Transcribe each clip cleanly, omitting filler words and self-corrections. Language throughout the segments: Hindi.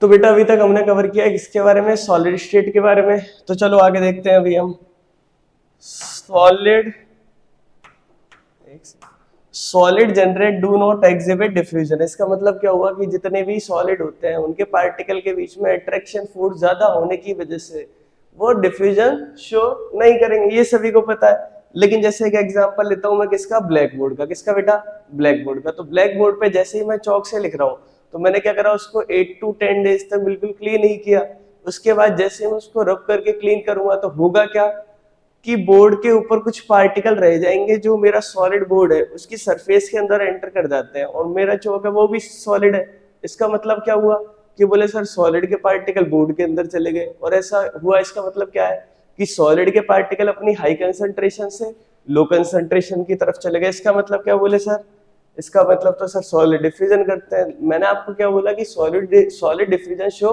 तो बेटा अभी तक हमने कवर किया किसके बारे में, सॉलिड स्टेट के बारे में। तो चलो आगे देखते हैं अभी हम solid generate do not exhibit diffusion. इसका मतलब क्या हुआ कि जितने भी सॉलिड होते हैं उनके पार्टिकल के बीच में अट्रैक्शन फोर्स ज्यादा होने की वजह से वो डिफ्यूजन शो नहीं करेंगे, ये सभी को पता है। लेकिन जैसे एक एग्जांपल लेता हूं मैं किसका, ब्लैक बोर्ड का। किसका बेटा, ब्लैक बोर्ड का। तो ब्लैक बोर्ड पे जैसे ही मैं चौक से लिख रहा हूं तो मैंने क्या करा, उसको 8 to 10 डेज तक बिल्कुल क्लीन ही किया। उसके बाद जैसे मैं उसको रब करके क्लीन करूंगा तो होगा क्या कि बोर्ड के ऊपर कुछ पार्टिकल रह जाएंगे जो मेरा सॉलिड बोर्ड है उसकी सरफेस के अंदर एंटर कर जाते हैं, और मेरा चौक है वो भी सॉलिड है। इसका मतलब क्या हुआ कि बोले सर सॉलिड के पार्टिकल बोर्ड के अंदर चले गए, और ऐसा हुआ। इसका मतलब क्या है कि सॉलिड के पार्टिकल अपनी हाई कंसंट्रेशन से लो कंसंट्रेशन की तरफ चले गए। इसका मतलब क्या बोले सर, इसका मतलब तो सर सॉलिड डिफ्यूजन करते हैं। मैंने आपको क्या बोला कि सॉलिड डिफ्यूजन शो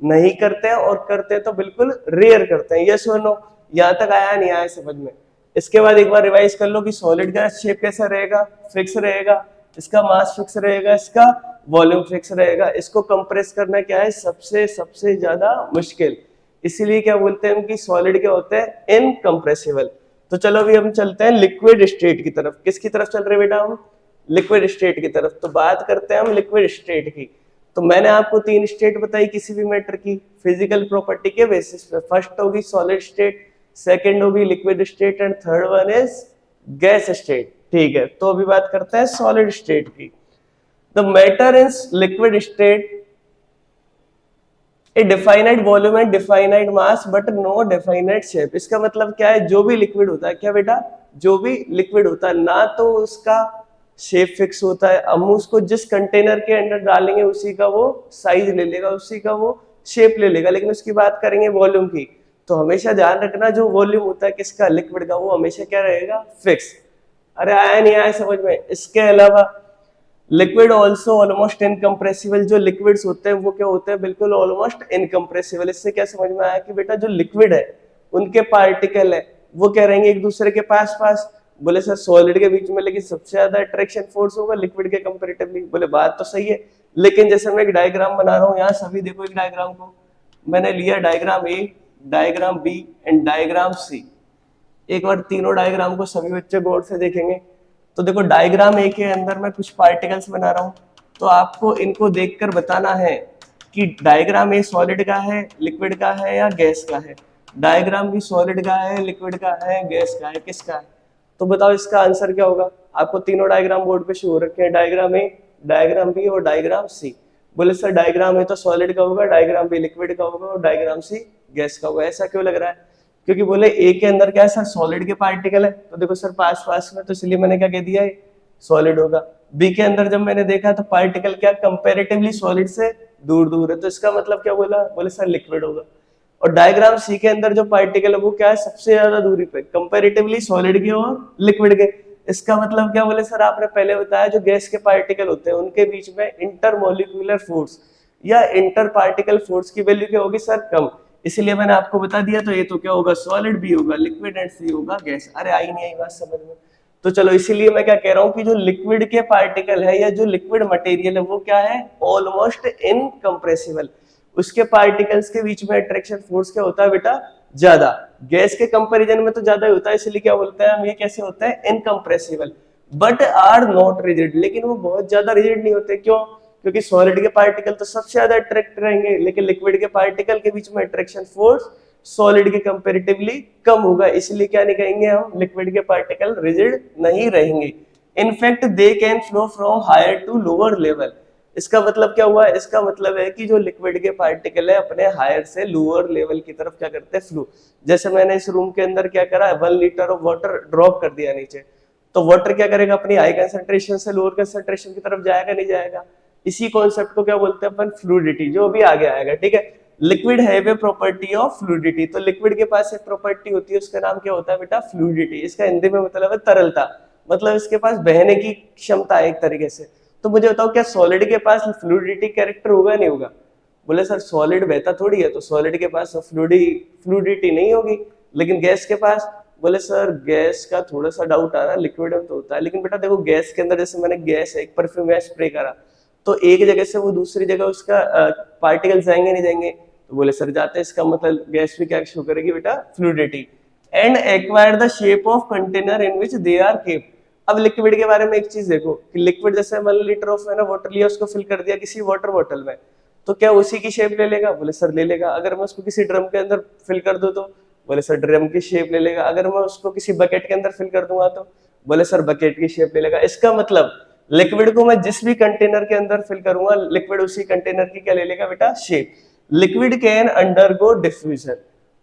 नहीं करते हैं, और करते हैं तो बिल्कुल रेयर करते हैं। यस और नो, यहां तक आया नहीं आया समझ में। इसके बाद एक बार रिवाइज कर लो कि सॉलिड का शेप कैसा रहेगा, फिक्स रहेगा, इसका मास फिक्स रहेगा, इसका वॉल्यूम फिक्स रहेगा। इसको कंप्रेस करना क्या है, सबसे सबसे ज्यादा मुश्किल। इसीलिए क्या बोलते हैं हम कि सॉलिड क्या होते हैं, इनकंप्रेसिबल। तो चलो अभी हम चलते हैं लिक्विड स्टेट की तरफ। किसकी तरफ चल रहे बेटा हम, लिक्विड स्टेट की तरफ। तो बात करते हैं हम लिक्विड स्टेट की। तो मैंने आपको 3 स्टेट बताई किसी भी मैटर की फिजिकल प्रॉपर्टी के बेसिस पे। फर्स्ट होगी सॉलिड स्टेट, सेकंड होगी liquid state, and third one is gas state. ठीक है, तो अभी बात करते हैं सॉलिड स्टेट की। The matter is liquid state a definite volume and definite mass but no definite shape. इसका मतलब क्या है, जो भी लिक्विड होता है, क्या बेटा, जो भी लिक्विड होता है ना तो उसका शेप फिक्स होता है। हम उसको जिस कंटेनर के अंदर डालेंगे उसी का वो साइज ले लेगा, उसी का वो शेप ले लेगा। लेकिन उसकी बात करेंगे वॉल्यूम की, तो हमेशा ध्यान रखना जो वॉल्यूम होता है किसका, लिक्विड का, वो हमेशा क्या रहेगा, फिक्स। अरे आया नहीं आया समझ में। इसके अलावा लिक्विड ऑल्सो ऑलमोस्ट इनकम्प्रेसिबल। जो लिक्विड्स होते हैं वो क्या होते हैं, बिल्कुल ऑलमोस्ट इनकम्प्रेसिबल। इससे क्या समझ में आया कि बेटा जो लिक्विड है उनके पार्टिकल है वो क्या रहेंगे, एक दूसरे के पास पास। बोले सर सॉलिड के बीच में लेकिन सबसे ज्यादा अट्रैक्शन फोर्स होगा लिक्विड के कंपैरेटिवली। बोले बात तो सही है, लेकिन जैसे मैं एक डायग्राम बना रहा हूँ, यहाँ सभी देखो एक डायग्राम को मैंने लिया, diagram A, diagram B and diagram C. एक बार तीनों डायग्राम को सभी बच्चे गौर से देखेंगे तो देखो डायग्राम ए के अंदर मैं कुछ पार्टिकल्स बना रहा हूं, तो आपको इनको देखकर बताना है कि डायग्राम ए सॉलिड का है, लिक्विड का है या गैस का है। डायग्राम भी सॉलिड का है, लिक्विड का है, गैस का है, किसका है। तो बताओ इसका आंसर क्या होगा। आपको तीनों डायग्राम बोर्ड पे शो हो रखे हैं, डायग्राम ए, डायग्राम बी और डायग्राम सी। बोले सर डायग्राम ए तो सॉलिड का होगा, डायग्राम बी लिक्विड का होगा और डायग्राम सी गैस का होगा। ऐसा क्यों लग रहा है, क्योंकि बोले ए के अंदर क्या है सर, सॉलिड के पार्टिकल है, तो देखो सर पास पास में, तो इसलिए मैंने क्या कह दिया है, सॉलिड होगा। बी के अंदर जब मैंने देखा तो पार्टिकल क्या कंपैरेटिवली सॉलिड से दूर दूर है, तो इसका मतलब क्या बोला, बोले सर लिक्विड होगा। और डायग्राम सी के अंदर जो पार्टिकल है वो क्या है, सबसे ज्यादा दूरी पे कंपैरेटिवली सॉलिड के और लिक्विड के। इसका मतलब क्या बोले सर, आपने पहले बताया जो गैस के पार्टिकल होते हैं उनके बीच में इंटरमोलिकुलर फोर्स या इंटर पार्टिकल फोर्स की वैल्यू क्या होगी सर, कम। इसलिए मैंने आपको बता दिया, तो ये तो क्या होगा, सॉलिड भी होगा, लिक्विड एंड सी होगा गैस। अरे आई नहीं आई बात समझ में। तो चलो इसीलिए मैं क्या कह रहा हूं कि जो लिक्विड के पार्टिकल है या जो लिक्विड मटेरियल है वो क्या है, ऑलमोस्ट इनकंप्रेसिबल। उसके पार्टिकल्स के बीच में अट्रैक्शन फोर्स क्या होता है बेटा, ज्यादा। गैस के कंपैरिजन में तो ज्यादा ही होता है, इसलिए क्या बोलते हैं हम, ये कैसे होता है, incompressible. But are not rigid, लेकिन वो बहुत ज्यादा रिजिड नहीं होते। क्यों, क्योंकि सॉलिड के पार्टिकल तो सबसे ज्यादा अट्रैक्ट रहेंगे, लेकिन लिक्विड के पार्टिकल के बीच में अट्रैक्शन फोर्स सॉलिड के कंपैरेटिवली कम होगा। इसलिए क्या नहीं कहेंगे हम, लिक्विड के पार्टिकल रिजिड नहीं रहेंगे। In fact they can flow from higher to lower level. इसका मतलब क्या हुआ, इसका मतलब है कि जो लिक्विड के पार्टिकल है अपने हायर से लोअर लेवल की तरफ क्या करते हैं, फ्लो। जैसे मैंने इस रूम के अंदर क्या करा, 1 लीटर ऑफ वाटर ड्रॉप कर दिया नीचे, तो वाटर क्या करेगा, अपनी हाई कंसंट्रेशन से लोअर कंसंट्रेशन की तरफ जाएगा, नहीं जाएगा। इसी कॉन्सेप्ट को क्या बोलते हैं अपन, फ्लूइडिटी, जो भी आगे आएगा। ठीक है, liquid have a property of fluidity. तो लिक्विड के पास एक प्रॉपर्टी होती है, उसका नाम क्या होता है बेटा, फ्लूइडिटी। इसका हिंदी में मतलब है तरलता, मतलब इसके पास बहने की क्षमता है एक तरीके से। तो मुझे बताओ क्या सॉलिड के पास फ्लूइडिटी कैरेक्टर होगा, नहीं होगा। बोले सर सॉलिड बहता थोड़ी है, तो सॉलिड के पास फ्लूइडिटी नहीं होगी। लेकिन गैस के पास, बोले सर गैस का थोड़ा सा डाउट आ रहा है, लिक्विड में तो होता है। लेकिन बेटा देखो गैस के अंदर, जैसे मैंने गैस है, एक परफ्यूम स्प्रे करा, तो एक जगह से वो दूसरी जगह उसका पार्टिकल जाएंगे नहीं जाएंगे, तो बोले सर जाते हैं। इसका मतलब गैस भी क्या शो करेगी बेटा, fluidity. And acquire the shape of container in which they are kept. अब लिक्विड के बारे में एक चीज देखो कि लिक्विड जैसे 1 लीटर ऑफ मैंने वाटर लिया, उसको फिल कर दिया किसी वाटर बॉटल में, तो क्या उसी की शेप ले लेगा, बोले सर ले लेगा। अगर मैं उसको किसी ड्रम के अंदर फिल कर दूं तो बोले सर ड्रम की शेप ले लेगा। अगर मैं उसको किसी बकेट के अंदर फिल कर दूंगा तो बोले सर बकेट की शेप ले लेगा। इसका मतलब लिक्विड को मैं जिस भी कंटेनर के अंदर फिल करूंगा, लिक्विड उसी कंटेनर की क्या ले लेगा बेटा, shape. Liquid can undergo diffusion.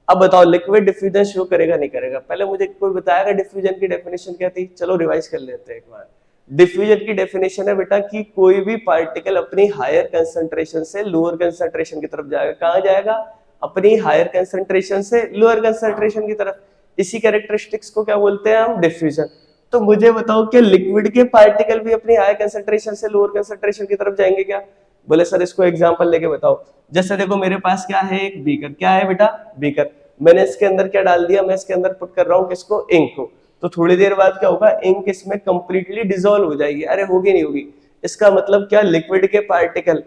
अब बताओ लिक्विड डिफ्यूजन शो करेगा नहीं करेगा? पहले मुझे कोई बताएगा डिफ्यूजन की डेफिनेशन क्या थी? चलो रिवाइज कर लेते हैं एक बार। डिफ्यूजन की डेफिनेशन है बेटा कि कोई भी पार्टिकल अपनी हायर कंसंट्रेशन से लोअर कंसंट्रेशन की तरफ जाएगा। कहां जाएगा? अपनी हायर कंसंट्रेशन से लोअर कंसंट्रेशन की तरफ। इसी कैरेक्टरिस्टिक्स को क्या बोलते हैं हम? डिफ्यूजन। तो मुझे बताओ कि लिक्विड के पार्टिकल भी अपनी हाई कंसंट्रेशन से लोअर कंसंट्रेशन की तरफ जाएंगे क्या? बोले सर इसको एग्जांपल लेके बताओ। जैसे देखो मेरे पास क्या है, एक बीकर। क्या है बेटा? बीकर। मैंने इसके अंदर क्या डाल दिया? मैं इसके अंदर पुट कर रहा हूं किसको? इंक को। तो थोड़ी देर बाद क्या होगा? इंक इसमें कंप्लीटली डिसॉल्व हो जाएगी। अरे होगी नहीं होगी? इसका मतलब क्या, लिक्विड के पार्टिकल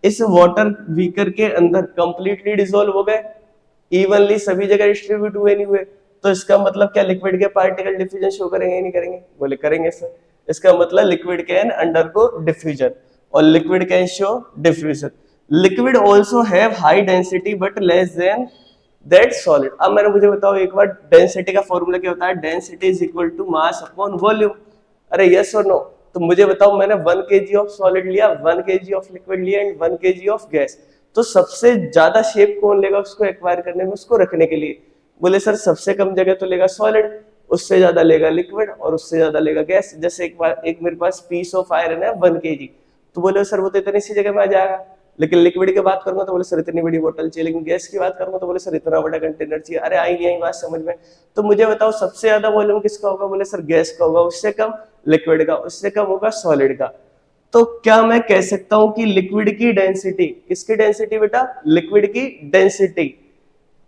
इस वाटर बीकर के अंदर कंप्लीटली डिसॉल्व हो गए, इवनली सभी जगह डिस्ट्रीब्यूट हुए नहीं हुए। तो इसका मतलब क्या, लिक्विड के पार्टिकल डिफ्यूजन शो करेंगे नहीं करेंगे? बोले करेंगे सर। इसका मतलब लिक्विड कैन अंडरगो डिफ्यूजन और liquid can show diffusion. Liquid also have high density but less than that solid. अब मैंने मुझे बताओ एक बार, डेंसिटी का फॉर्मूला क्या होता है? Density is equal to mass upon volume. अरे यस और नो? तो मुझे बताओ मैंने 1 kg ऑफ सॉलिड लिया, 1 kg ऑफ लिक्विड लिया एंड 1 kg ऑफ गैस, तो सबसे ज्यादा शेप कौन लेगा उसको एक्वायर करने में, उसको रखने के लिए? बोले सर सबसे कम जगह तो लेगा सॉलिड, उससे ज्यादा लेगा लिक्विड और उससे ज्यादा लेगा गैस। जैसे एक मेरे पास पीस ऑफ आयरन है 1 kg, तो बोले सर वो तो इतनी सी जगह में आ जाएगा। लेकिन लिक्विड की बात करूंगा तो बोले सर इतनी बड़ी बोतल चाहिए, लेकिन गैस की बात करूंगा तो बोले सर इतना बड़ा कंटेनर चाहिए। अरे आई नहीं आई बात समझ में? तो मुझे बताओ सबसे ज्यादा वॉल्यूम किसका होगा? बोले सर गैस का होगा, उससे कम लिक्विड का, उससे कम होगा सॉलिड का। तो क्या मैं कह सकता हूं कि लिक्विड की डेंसिटी, किसकी डेंसिटी बेटा? लिक्विड की डेंसिटी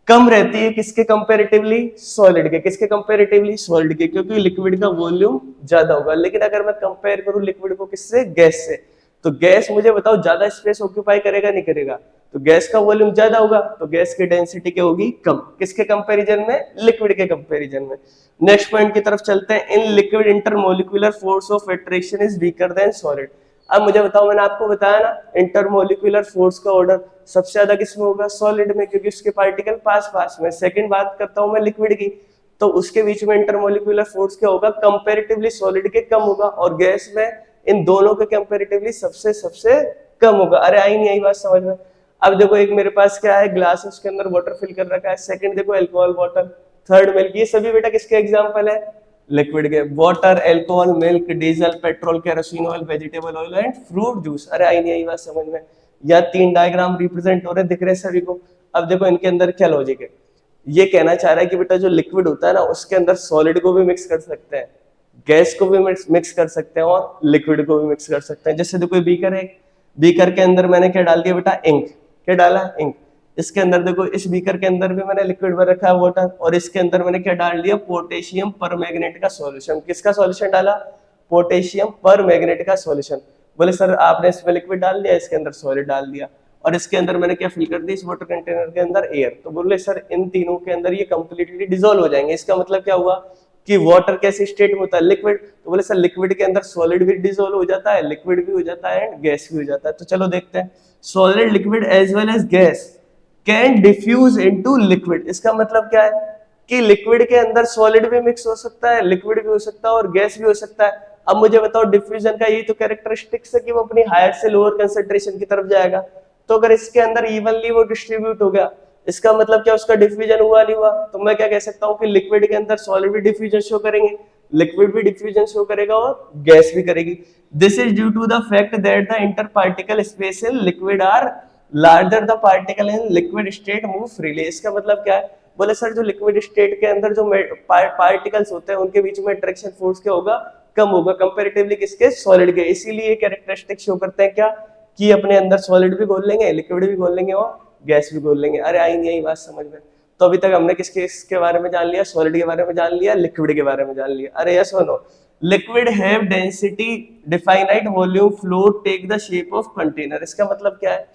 कम रहती है किसके कंपैरेटिवली? सॉलिड के। किसके कंपैरेटिवली? सॉलिड के, क्योंकि लिक्विड का वॉल्यूम ज्यादा होगा। लेकिन अगर मैं कंपेयर करूं लिक्विड को किससे? गैस से, तो गैस मुझे बताओ ज्यादा स्पेस ऑक्यूपाई करेगा नहीं करेगा? तो गैस का वॉल्यूम ज्यादा होगा तो गैस की डेंसिटी क्या होगी? कम। किसके कंपैरिजन में? लिक्विड के कंपैरिजन में। नेक्स्ट पॉइंट की तरफ चलते हैं। In liquid intermolecular force of attraction is weaker then solid. अब मुझे बताओ, मैंने आपको बताया ना इंटरमोलिकुलर फोर्स का ऑर्डर सबसे ज्यादा किसमें होगा? सॉलिड में, क्योंकि उसके पार्टिकल पास पास में। सेकंड बात करता हूं मैं लिक्विड की, तो उसके बीच में इंटरमोलिकुलर फोर्स क्या होगा? कंपैरेटिवली सॉलिड के कम होगा, और गैस में इन दोनों के कंपैरेटिवली सबसे सबसे कम होगा। अरे आई नहीं आई बात समझ में? अब देखो एक मेरे पास क्या है, ग्लास है, उसके अंदर वाटर फिल कर रखा है। सेकंड देखो अल्कोहल बॉटल, थर्ड मिल्क। ये सभी बेटा किसके एग्जांपल है? लिक्विड के। Water, alcohol, milk, diesel, petrol, kerosene oil, vegetable oil and fruit juice. अरे आई नहीं आई बात समझ में? या 3 डायग्राम रिप्रेजेंट हो रहे, दिख रहे सभी को? अब देखो इनके अंदर क्या लॉजिक है, ये कहना चाह रहा है कि बेटा जो लिक्विड होता है ना, उसके अंदर सॉलिड को भी मिक्स कर सकते हैं, गैस को भी मिक्स कर सकते हैं और लिक्विड को भी मिक्स कर सकते हैं। जैसे देखो बीकर है, बीकर के अंदर मैंने क्या डाल दिया बेटा? इंक। क्या डाला? इंक। इसके अंदर देखो, इस बीकर के अंदर भी मैंने लिक्विड भर रखा है वाटर, और इसके अंदर मैंने क्या डाल दिया? पोटेशियम परमैंगनेट का सॉल्यूशन। किसका सॉल्यूशन डाला? पोटेशियम परमैंगनेट का सॉल्यूशन। बोले सर आपने इसमें लिक्विड डाल दिया, इसके अंदर सॉलिड डाल दिया, और इसके अंदर मैंने क्या फिल कर दिया? इस वाटर कंटेनर के अंदर एयर। तो बोले सर इन तीनों के अंदर ये कंप्लीटली डिसॉल्व हो जाएंगे। इसका मतलब क्या हुआ कि वाटर कैसे स्टेट में होता है? लिक्विड। तो बोले सर लिक्विड के अंदर सॉलिड भी डिसॉल्व हो जाता है, लिक्विड भी हो जाता है एंड गैस भी हो जाता है। तो चलो देखते हैं। Solid, liquid as well as gas can diffuse into liquid. इसका मतलब क्या है कि लिक्विड के अंदर सॉलिड भी मिक्स हो सकता है, लिक्विड भी हो सकता है और गैस भी हो सकता है। अब मुझे बताओ डिफ्यूजन का यही तो कैरेक्टरिस्टिक्स है कि वो अपनी हायर से लोअर कंसंट्रेशन की तरफ जाएगा। तो अगर इसके अंदर इवनली वो डिस्ट्रीब्यूट हो गया, इसका मतलब क्या? उसका डिफ्यूजन हुआ नहीं हुआ? तो मैं क्या कह सकता हूँ कि लिक्विड के अंदर सॉलिड भी डिफ्यूजन शो करेंगे, लिक्विड भी डिफ्यूजन शो करेगा और गैस भी करेगी। This is due to the fact that the interparticle space in liquid are larger, the particle in liquid state move freely. इसका मतलब क्या है? बोले सर जो लिक्विड स्टेट के अंदर जो पार्टिकल्स होते हैं उनके बीच में अट्रैक्शन फोर्स क्या होगा? कम होगा कंपैरेटिवली किसके? सॉलिड के। इसीलिए कैरेक्टरिस्टिक शो करते हैं क्या कि अपने अंदर सॉलिड भी घोल लेंगे, लिक्विड भी घोल लेंगे और गैस भी घोल लेंगे। अरे आई नहीं आई बात समझ में? तो अभी तक हमने किसके बारे में जान लिया? सॉलिड के बारे में जान लिया, लिक्विड के बारे में जान लिया। अरे यस और no? Liquid have density definite volume flow take the shape of container. इसका मतलब क्या है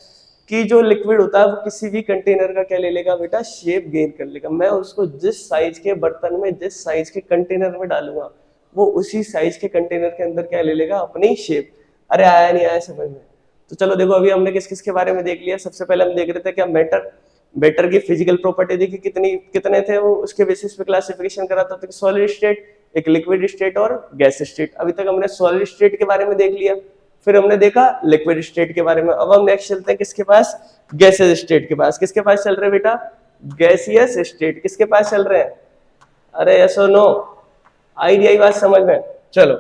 कि जो लिक्विड होता है वो किसी भी कंटेनर का क्या ले लेगा बेटा, शेप गेन कर लेगा। मैं उसको जिस साइज के बर्तन में, जिस साइज के कंटेनर में डालूंगा, वो उसी साइज के कंटेनर के अंदर क्या ले लेगा, अपनी शेप। अरे आया नहीं आया समझ में? तो चलो देखो, अभी हमने किस किस के बारे में देख लिया। सबसे पहले हम देख रहे थे क्या, मैटर की फिजिकल प्रॉपर्टी देखी, कितने थे वो, उसके बेसिस पे क्लासिफिकेशन करा था। तो सॉलिड स्टेट, एक लिक्विड स्टेट और गैस स्टेट। अभी तक हमने सॉलिड स्टेट के बारे में देख लिया, फिर हमने देखा लिक्विड स्टेट के बारे में। अब हम नेक्स्ट चलते हैं किसके पास, गैसियस स्टेट के पास। किसके पास चल रहे हैं बेटा, गैसियस स्टेट किसके पास चल रहे हैं? अरे यस और नो, आई बात समझ में? चलो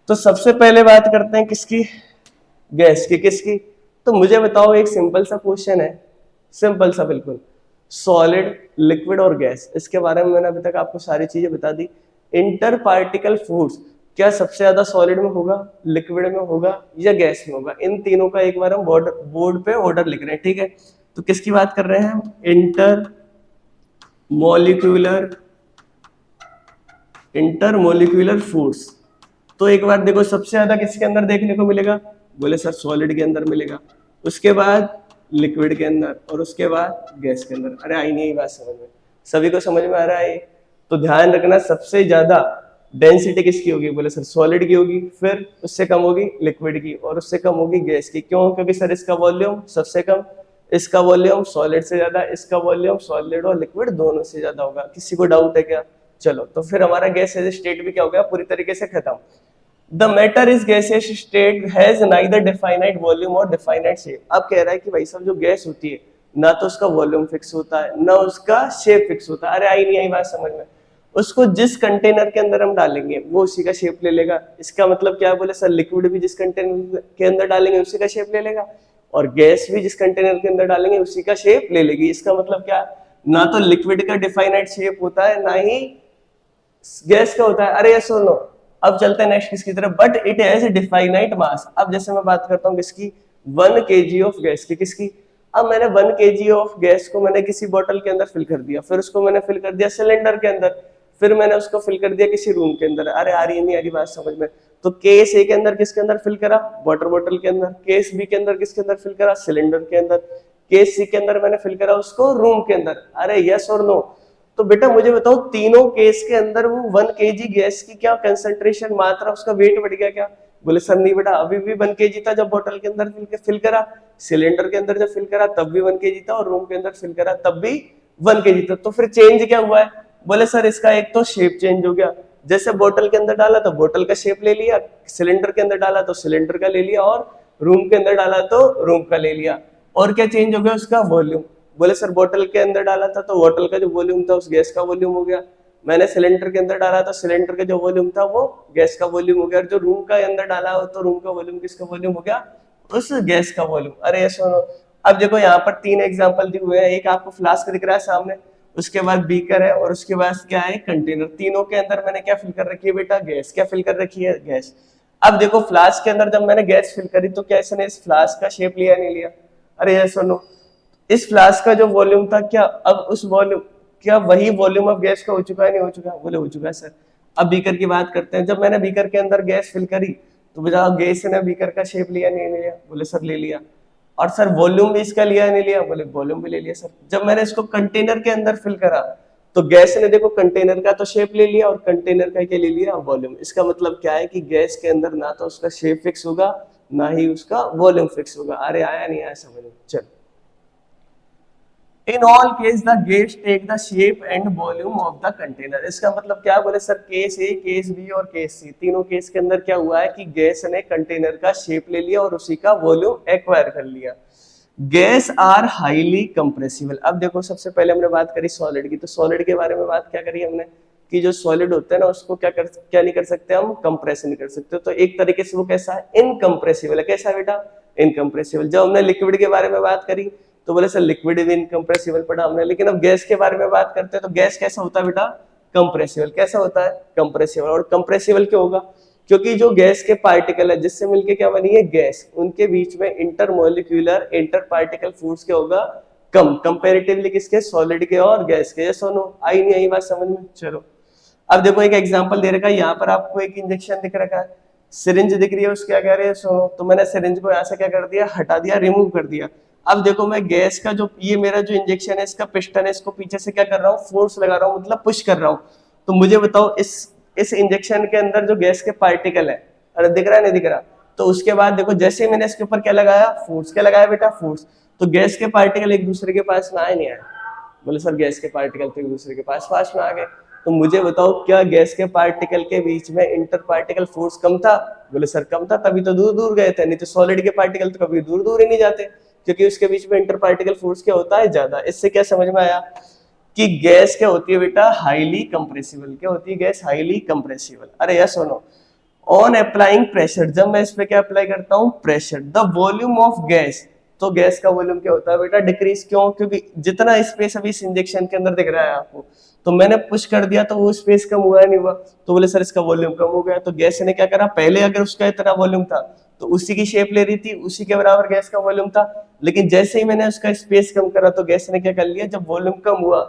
तो सबसे पहले बात करते हैं किसकी, गैस की। किसकी? तो मुझे बताओ, एक सिंपल सा क्वेश्चन है, सिंपल सा बिल्कुल, सॉलिड, लिक्विड और गैस, इसके बारे में मैंने अभी तक आपको सारी चीजें बता दी। इंटर पार्टिकल फोर्स क्या सबसे ज्यादा सॉलिड में होगा, लिक्विड में होगा या गैस में होगा? इन तीनों का एक बार हम बोर्ड पे ऑर्डर लिख रहे हैं, ठीक है? तो किसकी बात कर रहे हैं हम, इंटर मोलिक्यूलर फोर्स। तो एक बार देखो, सबसे ज्यादा किसके अंदर देखने को मिलेगा? बोले सर सॉलिड के अंदर मिलेगा, उसके बाद लिक्विड के अंदर, और उसके बाद गैस के अंदर। अरे आई नहीं, यही बात समझ में? सभी को समझ में आ रहा है? तो ध्यान रखना, सबसे ज्यादा डेंसिटी किसकी होगी? बोले सर सॉलिड की होगी, फिर उससे कम होगी लिक्विड की, और उससे कम होगी गैस की। क्यों? क्योंकि सर इसका वॉल्यूम सबसे कम, इसका वॉल्यूम सॉलिड से ज्यादा, इसका वॉल्यूम सॉलिड और लिक्विड दोनों से ज्यादा होगा। किसी को डाउट है क्या? चलो, तो फिर हमारा गैसियस स्टेट भी क्या हो गया, पूरी तरीके से खत्म। The matter is gaseous state has neither definite volume और definite shape। अब कह रहा है कि भाई साहब जो गैस होती है, ना तो उसका वॉल्यूम फिक्स होता है, ना उसका शेप फिक्स होता है। अरे आई नहीं आई बात समझ में? उसको जिस कंटेनर के अंदर हम डालेंगे वो उसी का शेप ले लेगा। इसका मतलब क्या है? बोले सर लिक्विड भी जिस कंटेनर के अंदर डालेंगे उसी का शेप ले लेगा, और गैस भी जिस कंटेनर के अंदर डालेंगे उसी का शेप ले लेगी। इसका मतलब क्या? ना तो लिक्विड का डिफाइनाइट शेप होता है, ना ही गैस का होता है। अरे यस और नो? अब चलते हैं नेक्स्ट किसकी तरफ, बट इट हैज डिफाइनाइट मास। अब जैसे मैं बात करता हूँ किसकी, 1 kg ऑफ गैस की। किसकी? अब मैंने 1 kg ऑफ गैस को मैंने किसी बोतल के अंदर फिल कर दिया, फिर उसको मैंने फिल कर दिया सिलेंडर के अंदर, फिर मैंने उसको फिल कर दिया किसी रूम के अंदर। अरे आ रही नहीं आ रही बात समझ में? तो केस ए के अंदर किसके अंदर फिल करा, वाटर बोतल के अंदर। केस बी के अंदर किसके अंदर फिल करा, सिलेंडर के अंदर। केस सी के अंदर मैंने फिल करा उसको रूम के अंदर। अरे यस और नो? तो बेटा मुझे बताओ, तीनों केस के अंदर वो 1 kg गैस की क्या कंसंट्रेशन, मात्रा, उसका वेट बढ़ गया क्या? बोले सर नहीं बेटा, अभी भी 1 kg था जब बोतल के अंदर फिल करा, सिलेंडर के अंदर जब फिल करा तब भी 1 kg था, और रूम के अंदर फिल करा तब भी 1 kg था। तो फिर चेंज क्या हुआ है? बोले सर इसका एक तो शेप चेंज हो गया, जैसे बोतल के अंदर डाला तो बोतल का शेप ले लिया, सिलेंडर के अंदर डाला तो सिलेंडर का ले लिया, और रूम के अंदर डाला तो रूम का ले लिया। और क्या चेंज हो गया? उसका वॉल्यूम। बोले सर बोतल के अंदर डाला था तो बोतल का जो वॉल्यूम था उस गैस का वॉल्यूम हो गया, मैंने सिलेंडर के अंदर डाला तो सिलेंडर का जो वॉल्यूम था वो गैस का वॉल्यूम हो गया, और जो रूम का अंदर डाला हो तो रूम का वॉल्यूम किसका वॉल्यूम हो गया, उस गैस का वॉल्यूम। अरे सुनो, अब देखो यहाँ पर 3 एग्जांपल दिए हुए हैं। एक आपको फ्लास्क दिख रहा है सामने, उसके बाद बीकर है, और उसके बाद क्या है, कंटेनर। तीनों के अंदर मैंने क्या फिल कर रखी है बेटा, गैस। क्या फिल कर रखी है, गैस। अब देखो फ्लास्क के अंदर जब मैंने गैस फिल करी तो क्या इसने इस फ्लास्क का शेप लिया नहीं लिया? अरे ये सुनो, इस फ्लास्क का जो वॉल्यूम था, क्या अब उस वॉल्यूम, क्या वही वॉल्यूम अब गैस का हो चुका है, नहीं हो चुका? बोले हो चुका है सर। अब बीकर की बात करते हैं। जब मैंने बीकर के अंदर गैस फिल करी तो बताओ गैस ने बीकर का शेप लिया नहीं लिया? बोले सर ले लिया। और सर वॉल्यूम भी इसका लिया नहीं लिया? बोले वॉल्यूम भी ले लिया सर। जब मैंने इसको कंटेनर के अंदर फिल करा तो गैस ने देखो कंटेनर का तो शेप ले लिया, और कंटेनर का क्या ले लिया, वॉल्यूम। इसका मतलब क्या है कि गैस के अंदर ना तो उसका शेप फिक्स होगा, ना ही उसका वॉल्यूम फिक्स होगा। अरे आया नहीं आया समझ में? चल, in all case the gas take the shape and volume of the container. इसका मतलब क्या? बोले sir case A, case B और केस सी, तीनों केस के अंदर क्या हुआ है कि गैस ने कंटेनर का शेप ले लिया और उसी का वॉल्यूम एक्वायर कर लिया। Gas are highly compressible. अब देखो सबसे पहले हमने बात करी सॉलिड की, तो सॉलिड के बारे में बात क्या करी हमने कि जो सॉलिड होता है ना उसको क्या नहीं कर सकते हम, कंप्रेस नहीं कर सकते। तो एक तरीके से वो कैसा है, इनकंप्रेसिबल है। कैसा है बेटा, इनकंप्रेसिबल। जब हमने लिक्विड के बारे में बात करी तो बोले सर लिक्विड भी इनकंप्रेसिबल पढ़ा हमने, लेकिन अब गैस के बारे में बात करते हैं तो गैस कैसा होता है बेटा, कंप्रेसिबल। कैसा होता है, कंप्रेसिबल। और कंप्रेसिबल क्यों होगा, क्योंकि जो गैस के पार्टिकल है जिससे मिलके क्या बनी है गैस, उनके बीच में इंटरमोलिक्यूलर इंटर पार्टिकल फोर्स क्या होगा, कम, कंपैरेटिवली किसके, सॉलिड के और गैस के। ये सुनो, आई नहीं आई बात समझ में? चलो अब देखो एक एग्जांपल दे रखा है, यहाँ पर आपको एक इंजेक्शन दिख रखा है, सिरिंज दिख रही है, उसके क्या कह रहे हैं सुनो, तो मैंने सिरिंज को यहाँ से क्या कर दिया, हटा दिया, रिमूव कर दिया। अब देखो मैं गैस का जो ये मेरा जो इंजेक्शन है, इसका पिस्टन है, इसको पीछे से क्या कर रहा हूँ, फोर्स लगा रहा हूँ, मतलब पुश कर रहा हूँ। तो मुझे बताओ इस इंजेक्शन के अंदर जो गैस के पार्टिकल है, अरे दिख रहा है नहीं दिख रहा, तो उसके बाद देखो जैसे ही मैंने इसके ऊपर क्या लगाया, फोर्स, क्या लगाया बेटा, फोर्स, तो गैस के पार्टिकल एक दूसरे के पास में आए नहीं आए, बोले सर गैस के पार्टिकल तो एक दूसरे के पास में आ गए। तो मुझे बताओ क्या गैस के पार्टिकल के बीच में इंटर पार्टिकल फोर्स कम था, बोले सर कम था, तभी तो दूर दूर गए थे, नहीं तो सॉलिड के पार्टिकल तो कभी दूर दूर ही नहीं जाते, क्योंकि उसके बीच में इंटर पार्टिकल फोर्स क्या होता है, ज्यादा। इससे क्या समझ में आया कि गैस क्या होती है बेटा, हाईली कंप्रेसिबल। क्या होती है गैस, हाईली कंप्रेसिबल। अरे यस सुनो, ऑन अप्लाइंग प्रेशर, जब मैं इस पे क्या अप्लाई करता हूँ, pressure, the volume of gas, तो गैस का वॉल्यूम क्या होता है बेटा, डिक्रीज। क्यों, क्योंकि जितना स्पेस अभी इस इंजेक्शन के अंदर दिख रहा है आपको, तो मैंने पुश कर दिया तो वो स्पेस कम हुआ नहीं हुआ, तो बोले सर इसका वॉल्यूम कम हो गया। तो गैस ने क्या करा, पहले अगर उसका इतना वॉल्यूम था तो उसी की शेप ले रही थी, उसी के बराबर गैस का वॉल्यूम था, लेकिन जैसे ही मैंने उसका स्पेस कम करा तो गैस ने क्या कर लिया, जब वॉल्यूम कम हुआ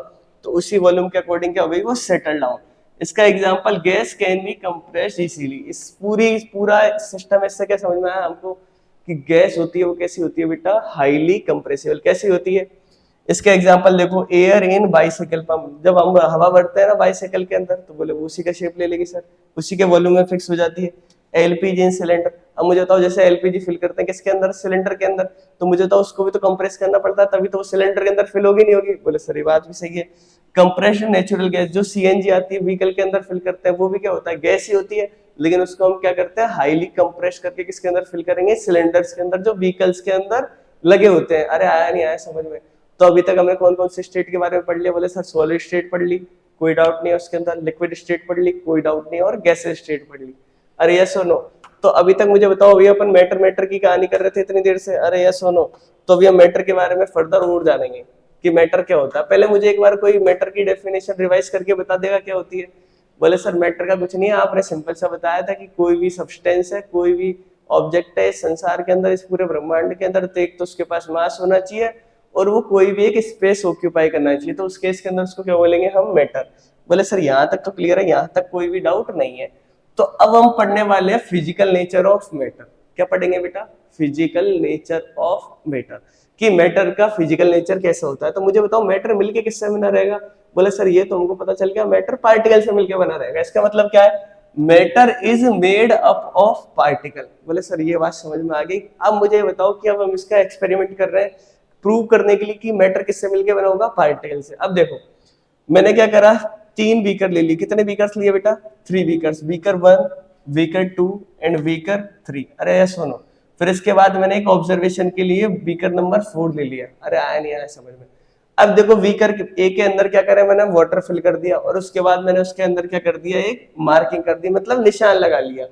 तो उसी वॉल्यूम के अकॉर्डिंग क्या हो गई, वो सेटल डाउन। इसका example, gas can be compressed easily. इस पूरा सिस्टम, इससे क्या समझ में आया हमको कि गैस होती है वो कैसी होती है बेटा, हाईली कंप्रेसिबल। कैसी होती है, इसका एग्जांपल देखो, एयर इन बाइसाइकिल पंप, जब हम हवा भरते हैं ना बाइसाइकिल के अंदर, तो बोले वो उसी का शेप ले लेगी सर, उसी के वॉल्यूम में फिक्स हो जाती है। एलपीजी इन सिलेंडर, अब मुझे बताओ जैसे एलपीजी फिल करते हैं किसके अंदर, सिलेंडर के अंदर, तो मुझे बताओ उसको भी तो कंप्रेस करना पड़ता है, तभी तो वो सिलेंडर के अंदर फिल होगी नहीं होगी, बोले सर ये बात भी सही है। कंप्रेशन नेचुरल गैस, जो सीएनजी आती है व्हीकल के अंदर फिल करते हैं, वो भी क्या होता है, गैस ही होती है, लेकिन उसको हम क्या करते हैं, हाईली कंप्रेस करके किसके अंदर फिल करेंगे, सिलेंडर्स के अंदर, जो व्हीकल्स के अंदर लगे होते हैं। अरे आया नहीं आया समझ में। तो अभी तक हमने कौन कौन से स्टेट के बारे में पढ़ लिया, बोले सर सॉलिड स्टेट पढ़ ली, कोई डाउट नहीं है उसके अंदर, लिक्विड स्टेट पढ़ ली, कोई डाउट नहीं है, और गैसेस स्टेट पढ़ ली। अरे यस और नो। तो अभी तक मुझे बताओ, अभी अपन मैटर की कहानी कर रहे थे इतनी देर से, अरे यस और नो। तो अभी हम मैटर के बारे में फर्दर और जानेंगे कि मैटर क्या होता है। पहले मुझे एक बार कोई मैटर की डेफिनेशन रिवाइज करके बता देगा क्या होती है। बोले सर मैटर का कुछ नहीं है, आपने सिंपल सा बताया था कि कोई भी सब्सटेंस है, कोई भी ऑब्जेक्ट है इस संसार के अंदर, इस पूरे ब्रह्मांड के अंदर, तो एक तो उसके पास मास होना चाहिए और वो कोई भी एक स्पेस ऑक्यूपाई करना चाहिए, तो उस केस के अंदर उसको क्या बोलेंगे हम, मैटर। बोले सर यहाँ तक तो क्लियर है, यहाँ तक कोई भी डाउट नहीं है। तो अब हम पढ़ने वाले हैं फिजिकल नेचर ऑफ मैटर। क्या पढ़ेंगे बेटा, फिजिकल नेचर ऑफ मैटर, कि मैटर का फिजिकल नेचर कैसा होता है। तो मुझे बताओ मैटर मिलके किससे बना रहेगा, बोले सर ये तो हमको पता चल गया, मैटर पार्टिकल से मिलके बना रहेगा। इसका मतलब क्या है, matter is made up of particle. बोले सर ये बात समझ में आ गई। अब मुझे बताओ कि अब हम इसका एक्सपेरिमेंट कर रहे हैं प्रूव करने के लिए कि मैटर किससे मिलके बना होगा, पार्टिकल से। अब देखो मैंने क्या करा, 3 बीकर ले ली। कितने बीकर्स लिए बेटा, 3 beakers, beaker 1, beaker 2 and beaker 3। अरे ये सुनो, फिर इसके बाद मैंने एक ऑब्जर्वेशन के लिए बीकर नंबर 4 ले लिया। अरे आया नहीं आया समझ में। अब देखो बीकर ए के अंदर क्या करें, मैंने वाटर फिल कर दिया और उसके बाद मैंने उसके अंदर क्या कर दिया, एक मार्किंग कर दी, मतलब निशान लगा लिया,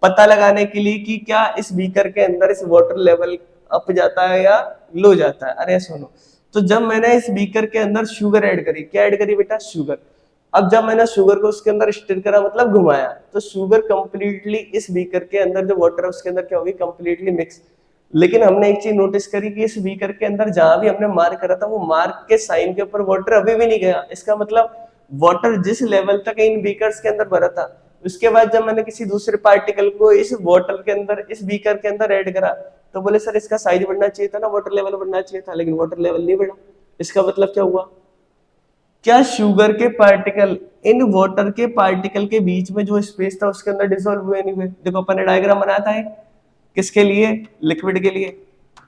पता लगाने के लिए कि क्या इस बीकर के अंदर इस वाटर लेवल अप जाता है या लो जाता है। अरे सुनो, तो जब मैंने इस बीकर के अंदर शुगर ऐड करी, क्या ऐड करी बेटा, शुगर। अब जब मैंने शुगर को उसके अंदर स्टिर करा, मतलब घुमाया, तो शुगर कंप्लीटली इस बीकर के अंदर जो वाटर है उसके अंदर क्या होगी, कंप्लीटली मिक्स। लेकिन हमने एक चीज नोटिस करी कि इस बीकर के अंदर जहां भी हमने मार्क करा था, वो मार्क के साइन के ऊपर वाटर अभी भी नहीं गया। इसका मतलब वाटर जिस लेवल तक इन बीकर्स के अंदर भरा था, उसके बाद जब मैंने किसी दूसरे पार्टिकल को इस वाटर के अंदर, इस बीकर के अंदर ऐड करा, तो बोले सर इसका साइज बढ़ना चाहिए था ना, वाटर लेवल बढ़ना चाहिए था, लेकिन वाटर लेवल नहीं बढ़ा। इसका मतलब क्या हुआ, क्या शुगर के पार्टिकल इन वाटर के पार्टिकल के बीच में जो स्पेस था उसके अंदर डिसॉल्व हुए नहीं हुए। देखो अपन ने डायग्राम बनाया था किसके लिए, लिक्विड के लिए।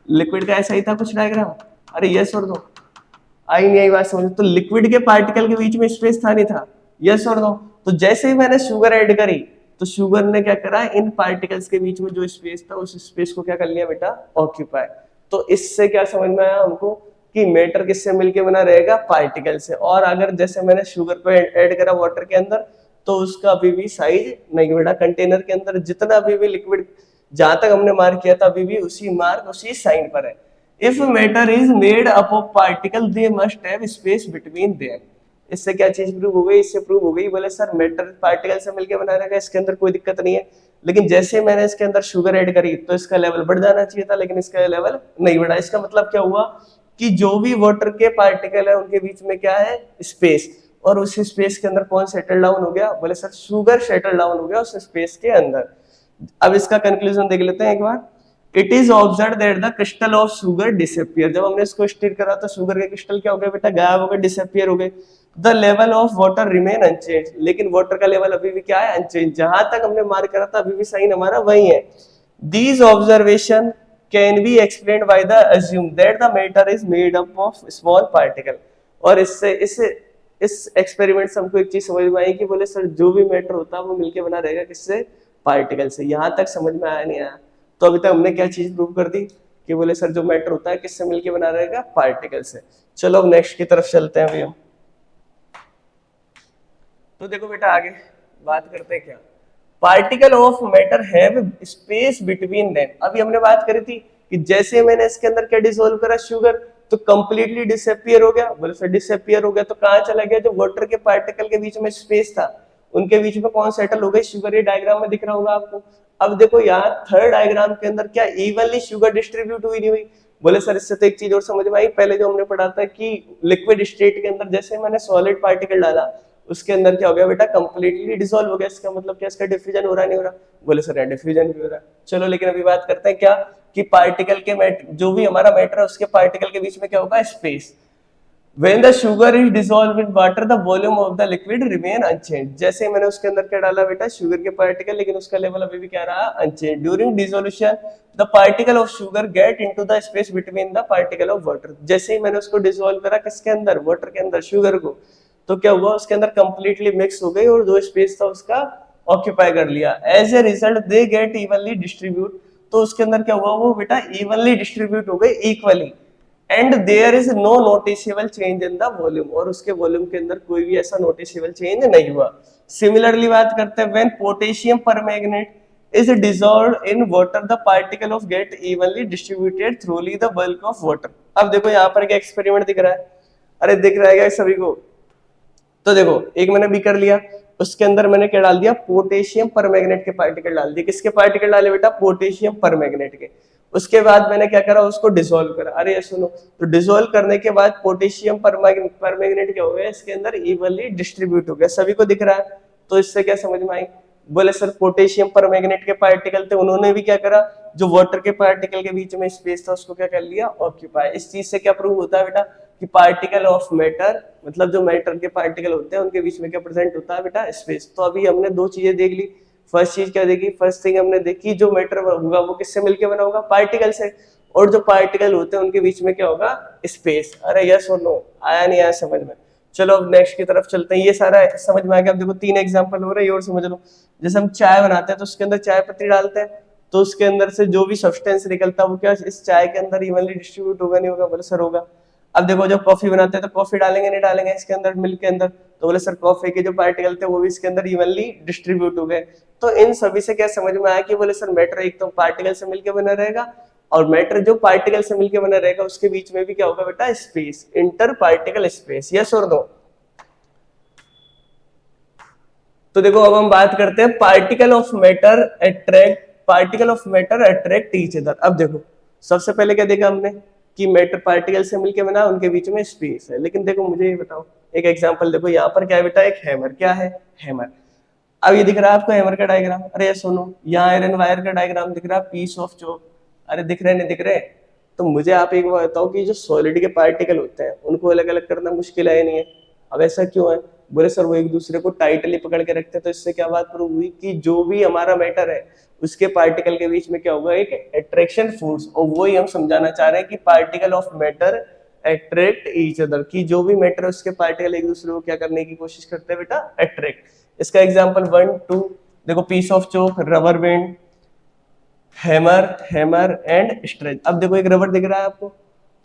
लिक्विड का ऐसा ही था कुछ डायग्राम। अरे यस और नो, आई नहीं आई बात समझ। तो लिक्विड के पार्टिकल के बीच में स्पेस था नहीं था, यस और नो। तो जैसे ही मैंने शुगर ऐड करी, तो शुगर ने क्या करा, इन पार्टिकल्स के बीच में जो स्पेस था उस स्पेस को क्या कर लिया बेटा, ऑक्यूपाई। तो इससे क्या समझ में आया हमको कि मैटर किससे मिलके बना रहेगा, पार्टिकल से। और अगर जैसे मैंने शुगर को ऐड करा वाटर के अंदर, तो उसका अभी भी साइज नहीं बढ़ा। कंटेनर के अंदर जितना अभी भी लिक्विड जहां तक हमने मार्क किया था, अभी भी उसी मार्क उसी साइन पर है। If matter is made up of particle, they must have space between them. इससे क्या चीज प्रूव हो गई, इससे प्रूव हो गई, बोले सर मैटर पार्टिकल से मिलके बना रहेगा, इसके अंदर कोई दिक्कत नहीं है। लेकिन जैसे मैंने इसके अंदर शुगर ऐड करी, तो इसका लेवल बढ़ जाना चाहिए था, लेकिन इसका लेवल नहीं बढ़ा। इसका मतलब क्या हुआ कि जो भी वाटर के पार्टिकल है उनके बीच में क्या है, स्पेस। और उस स्पेस के अंदर कौन सेटल डाउन हो गया, बोले सर शुगर सेटल डाउन हो गया उस स्पेस के अंदर। अब इसका कंक्लूजन देख लेते हैं एक बार। It is observe that the crystal of sugar disappear, जब हमने इसको स्टिर करा तो शुगर के क्रिस्टल क्या हो गए बेटा, गायब हो गए, डिसअपियर हो गए। The level of water remain unchange, लेकिन वाटर का लेवल अभी भी क्या है, अनचेंज, जहां तक हमने मार्क करा था अभी भी साइन हमारा वही है। These observation can be explained by the assume that the matter is made up of small particle. और इससे इस एक्सपेरिमेंट से हमको एक चीज समझ में आई कि बोले सर जो भी मैटर होता है वो मिलके बना रहेगा किससे, पार्टिकल से। यहां तक समझ में आया नहीं आया? तो अभी तक हमने क्या चीज प्रूव कर दी कि बोले सर जो मैटर होता है किससे मिलके बना रहेगा, पार्टिकल से। चलो अब नेक्स्ट की तरफ चलते हैं अभी हम। तो देखो बेटा आगे बात करते हैं क्या, particle of matter have space between them. अभी हमने बात करी थी कि जैसे मैंने इसके अंदर क्या डिसॉल्व करा, शुगर, तो कंप्लीटली डिसअपियर हो गया। बोले सर डिसअपियर हो गया तो कहां चला गया, जो वाटर के पार्टिकल के बीच में स्पेस था उनके बीच में कौन सेटल हो गई, शुगर। ये डायग्राम में दिख रहा होगा आपको। अब देखो यहाँ थर्ड डायग्राम के अंदर क्या इवनली शुगर डिस्ट्रीब्यूट हुई नहीं हुई। बोले सर इससे तो एक चीज और समझ में आई, पहले जो हमने पढ़ा था कि लिक्विड स्टेट के अंदर जैसे मैंने सॉलिड पार्टिकल डाला उसके अंदर क्या हो गया बेटा, कंप्लीटली डिसॉल्व हो गया। इसका मतलब क्या, इसका डिफ्यूजन हो रहा नहीं हो रहा, बोले सर डिफ्यूजन भी हो रहा। चलो लेकिन अभी बात करते हैं क्या कि पार्टिकल के जो भी हमारा मैटर है उसके पार्टिकल के बीच में क्या होगा, space. When the sugar is dissolved in water, the volume of the liquid remain unchanged. जैसे मैंने उसके अंदर क्या डाला बेटा, शुगर के पार्टिकल, लेकिन उसका लेवल अभी भी क्या रहा, unchanged. During dissolution, the particle of sugar get into the space between the particle of water. जैसे ही मैंने उसको डिसॉल्व करा किसके अंदर, वाटर के अंदर, शुगर को, तो क्या हुआ उसके अंदर कंप्लीटली मिक्स हो गई और जो स्पेस था उसका ऑक्यूपाई कर लिया। As a result they get evenly distribute, तो उसके अंदर क्या हुआ, वो बेटा इवनली डिस्ट्रीब्यूट हो गई, equally. And there is no noticeable change in the volume, और उसके वॉल्यूम के अंदर कोई भी ऐसा नोटिसेबल चेंज नहीं हुआ। सिमिलरली बात करते हैं, when potassium permanganate is dissolved in water, the particle of get evenly distributed through the bulk of water. अब देखो यहाँ पर क्या एक्सपेरिमेंट दिख रहा है, अरे दिख रहा है क्या सभी को? तो देखो एक मैंने बीकर लिया, उसके अंदर मैंने क्या डाल दिया, पोटेशियम परमैंगनेट के पार्टिकल डाल दिए। किसके पार्टिकल डाले बेटा, पोटेशियम परमैंगनेट के। उसके बाद मैंने क्या करा, उसको डिसॉल्व करा। अरे ये सुनो, तो डिसॉल्व करने के बाद पोटेशियम परमैंगनेट क्या हो गया, इसके अंदर इवनली डिस्ट्रीब्यूट हो गया, सभी को दिख रहा है। तो इससे क्या समझ में आई, बोले सर पोटेशियम परमैंगनेट के पार्टिकल थे, उन्होंने भी क्या करा, जो वाटर के पार्टिकल के बीच में स्पेस था उसको क्या कर लिया, ऑक्यूपाई। इस चीज से क्या प्रूव होता है बेटा कि पार्टिकल ऑफ मैटर, मतलब जो मैटर के पार्टिकल होते हैं उनके बीच में क्या प्रेजेंट होता है बेटा, स्पेस। तो अभी हमने दो चीजें देख ली। फर्स्ट चीज क्या देखी, फर्स्ट थिंग हमने देखी जो मैटर होगा वो किससे मिलके बना होगा, पार्टिकल से, और जो पार्टिकल होते हैं उनके बीच में क्या होगा, स्पेस। अरे यस और नो, आया नहीं आया समझ में? चलो अब नेक्स्ट की तरफ चलते हैं। ये सारा समझ में आ गया। अब देखो 3 एग्जांपल हो रहे हैं, और समझ लो। जैसे हम चाय बनाते हैं तो उसके अंदर चाय पत्ती डालते हैं, तो उसके अंदर से जो भी सब्सटेंस निकलता है वो क्या इस चाय के अंदर इवनली डिस्ट्रीब्यूट होगा, नहीं होगा, बोले सर होगा। अब देखो जब कॉफी बनाते हैं तो कॉफी डालेंगे नहीं डालेंगे इसके अंदर, मिल्क के अंदर, तो बोले सर कॉफी के जो पार्टिकल थे वो भी इसके अंदर इवनली डिस्ट्रीब्यूट हो गए। तो इन सभी से क्या समझ में आया कि बोले सर मैटर एक तो पार्टिकल से मिलकर बना रहेगा, और मैटर जो पार्टिकल से मिलकर बना रहेगा उसके बीच में भी क्या होगा बेटा, space, inter particle space. Yes और नो? तो देखो अब हम बात करते हैं particle of matter attract each other. अब देखो सबसे पहले क्या देखा हमने कि मैटर पार्टिकल से मिलके बना, उनके बीच में स्पेस है। लेकिन देखो मुझे ये बताओ, एक एग्जांपल देखो, यहाँ पर क्या है बेटा, एक हैमर। क्या है, हैमर। अब ये दिख रहा है आपको हैमर का डायग्राम। अरे ये सुनो, यहाँ आयरन वायर का डायग्राम दिख रहा है, पीस ऑफ चॉक। अरे दिख रहे नहीं दिख रहे? तो मुझे आप एक बात बताओ कि जो सॉलिड के पार्टिकल होते हैं उनको अलग अलग करना मुश्किल है नहीं है? अब ऐसा क्यों है? बोले सर वो एक दूसरे को टाइटली पकड़ के रखते हैं। तो इससे क्या बात प्रूव हुई कि जो भी हमारा मैटर है उसके पार्टिकल के बीच में क्या होगा, एक अट्रैक्शन फोर्स। और वही हम समझाना चाह रहे हैं कि particle of matter attract each other, की जो भी मैटर है उसके पार्टिकल एक दूसरे को क्या करने की कोशिश करते हैं बेटा, अट्रैक्ट। इसका एग्जांपल 1 2 देखो, piece of chalk, rubber band, hammer and stretch. अब देखो एक रबर दिख रहा है आपको,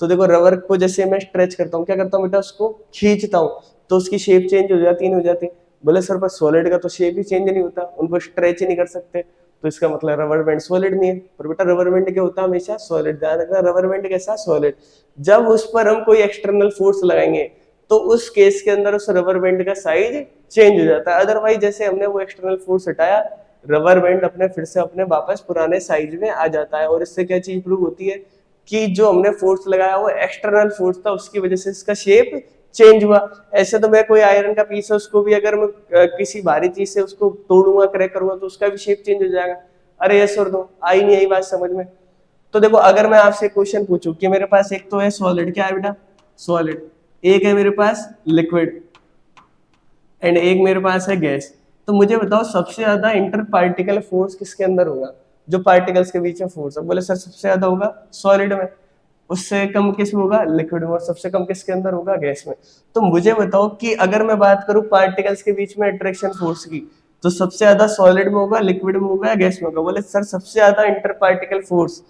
तो देखो रबर को जैसे मैं स्ट्रेच करता हूँ, क्या करता हूँ बेटा, उसको खींचता हूँ, तो उसकी शेप चेंज हो जाती, नहीं हो जाती? बोले सर पर सॉलिड का तो शेप ही चेंज नहीं होता, उनको स्ट्रेच ही नहीं कर सकते, तो इसका मतलब रबर बैंड सॉलिड नहीं है। पर बेटा रबर बैंड क्या होता है, हमेशा सॉलिड। ध्यान रखना, रबर बैंड कैसा, सॉलिड। जब उस पर हम कोई एक्सटर्नल फोर्स लगाएंगे तो उस केस के अंदर उस रबर बैंड का साइज चेंज हो जाता है। अदरवाइज जैसे हमने वो एक्सटर्नल फोर्स हटाया, रबर बैंड अपने फिर से अपने वापस पुराने साइज में आ जाता है। और इससे क्या चीज प्रूव होती है कि जो हमने फोर्स लगाया वो एक्सटर्नल फोर्स था, उसकी वजह से इसका शेप चेंज हुआ। ऐसे तो मैं कोई आयरन का पीस है उसको भी अगर मैं किसी भारी चीज से उसको तोड़ूंगा, क्रैक करूंगा तो उसका भी शेप चेंज हो जाएगा। अरे यस और नो, आई नहीं आई बात समझ में? तो देखो अगर मैं आपसे क्वेश्चन पूछूं कि मेरे पास एक तो है सॉलिड, क्या है बेटा, सॉलिड, एक है मेरे पास लिक्विड एंड एक मेरे पास है गैस, तो मुझे बताओ सबसे ज्यादा इंटर पार्टिकल फोर्स किसके अंदर होगा, जो पार्टिकल्स के बीच में फोर्स है? बोले सर सबसे ज्यादा होगा सॉलिड में, उससे कम किस में होगा, लिक्विड में, और सबसे कम किसके अंदर होगा, गैस में। तो मुझे बताओ कि अगर मैं बात करूं पार्टिकल्स के बीच में अट्रैक्शन फोर्स की, तो सबसे ज्यादा सॉलिड में होगा, लिक्विड में होगा या गैस में होगा? बोले सर सबसे ज्यादा inter particle force,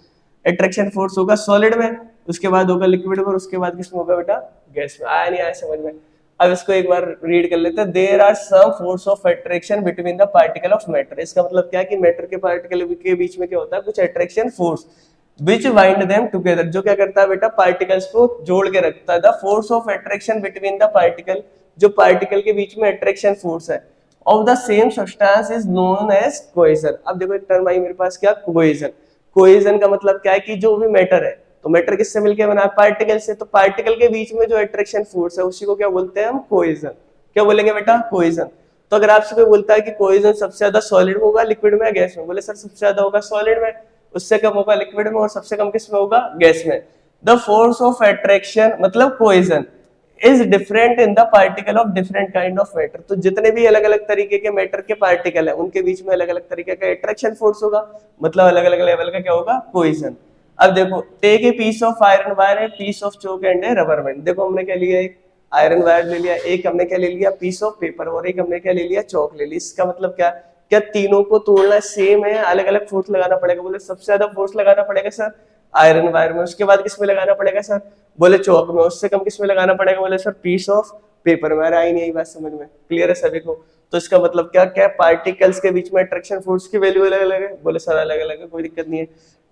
attraction force होगा सॉलिड में, उसके बाद होगा लिक्विड में, और उसके बाद किसमें होगा बेटा, गैस में। आया नहीं आया समझ में? अब इसको एक बार रीड कर लेते हैं। There are some force of attraction between the particle of matter. इसका मतलब क्या है कि मैटर के पार्टिकल के बीच में क्या होता है, कुछ attraction force which bind them together, जो क्या करता है बेटा, पार्टिकल्स को जोड़ के रखता है। The force of attraction between the particle, जो पार्टिकल के बीच में अट्रैक्शन फोर्स है, of the same substance is known as cohesion. अब देखो एक टर्म आई मेरे पास, क्या, कोहेजन। कोहेजन का मतलब क्या है कि जो भी मैटर है, तो मैटर किससे मिलकर बना है, पार्टिकल से, तो पार्टिकल के बीच में जो अट्रैक्शन फोर्स है उसी को क्या बोलते हैं हम, कोहेजन। क्या बोलेंगे बेटा, कोहेजन। तो अगर आपसे कोई बोलता है कि कोहेजन सबसे ज्यादा सॉलिड में होगा, लिक्विड में, गैस में, बोले सर सबसे ज्यादा होगा सॉलिड में, उससे कम होगा लिक्विड में, और सबसे कम किस में होगा, गैस में। द फोर्स ऑफ अट्रैक्शन मतलब cohesion is different in the particle of different kind of matter. तो जितने भी अलग अलग तरीके के मैटर के पार्टिकल है उनके बीच में अलग अलग तरीके का अट्रैक्शन फोर्स होगा, मतलब अलग अलग लेवल का क्या होगा, कोहेजन। अब देखो, take a piece of iron wire, a piece of chalk and a rubber band. देखो हमने क्या लिया, एक आयरन वायर ले लिया, एक हमने क्या ले लिया, पीस ऑफ पेपर, और एक हमने क्या ले लिया, चौक ले ली। इसका मतलब क्या, क्या तीनों को तोड़ना सेम है, अलग अलग फोर्स लगाना पड़ेगा? बोले सबसे ज्यादा फोर्स लगाना पड़ेगा सर आयरन वायर में, उसके बाद किस में लगाना पड़ेगा सर, बोले चौक में, उससे कम किस में लगाना पड़ेगा, बोले सर पीस ऑफ पेपर में। आई नहीं बात समझ में? क्लियर है सभी को? तो इसका मतलब क्या, क्या पार्टिकल्स के बीच में अट्रैक्शन फोर्स की वैल्यू अलग अलग है? बोले सर अलग अलग है, कोई दिक्कत नहीं है।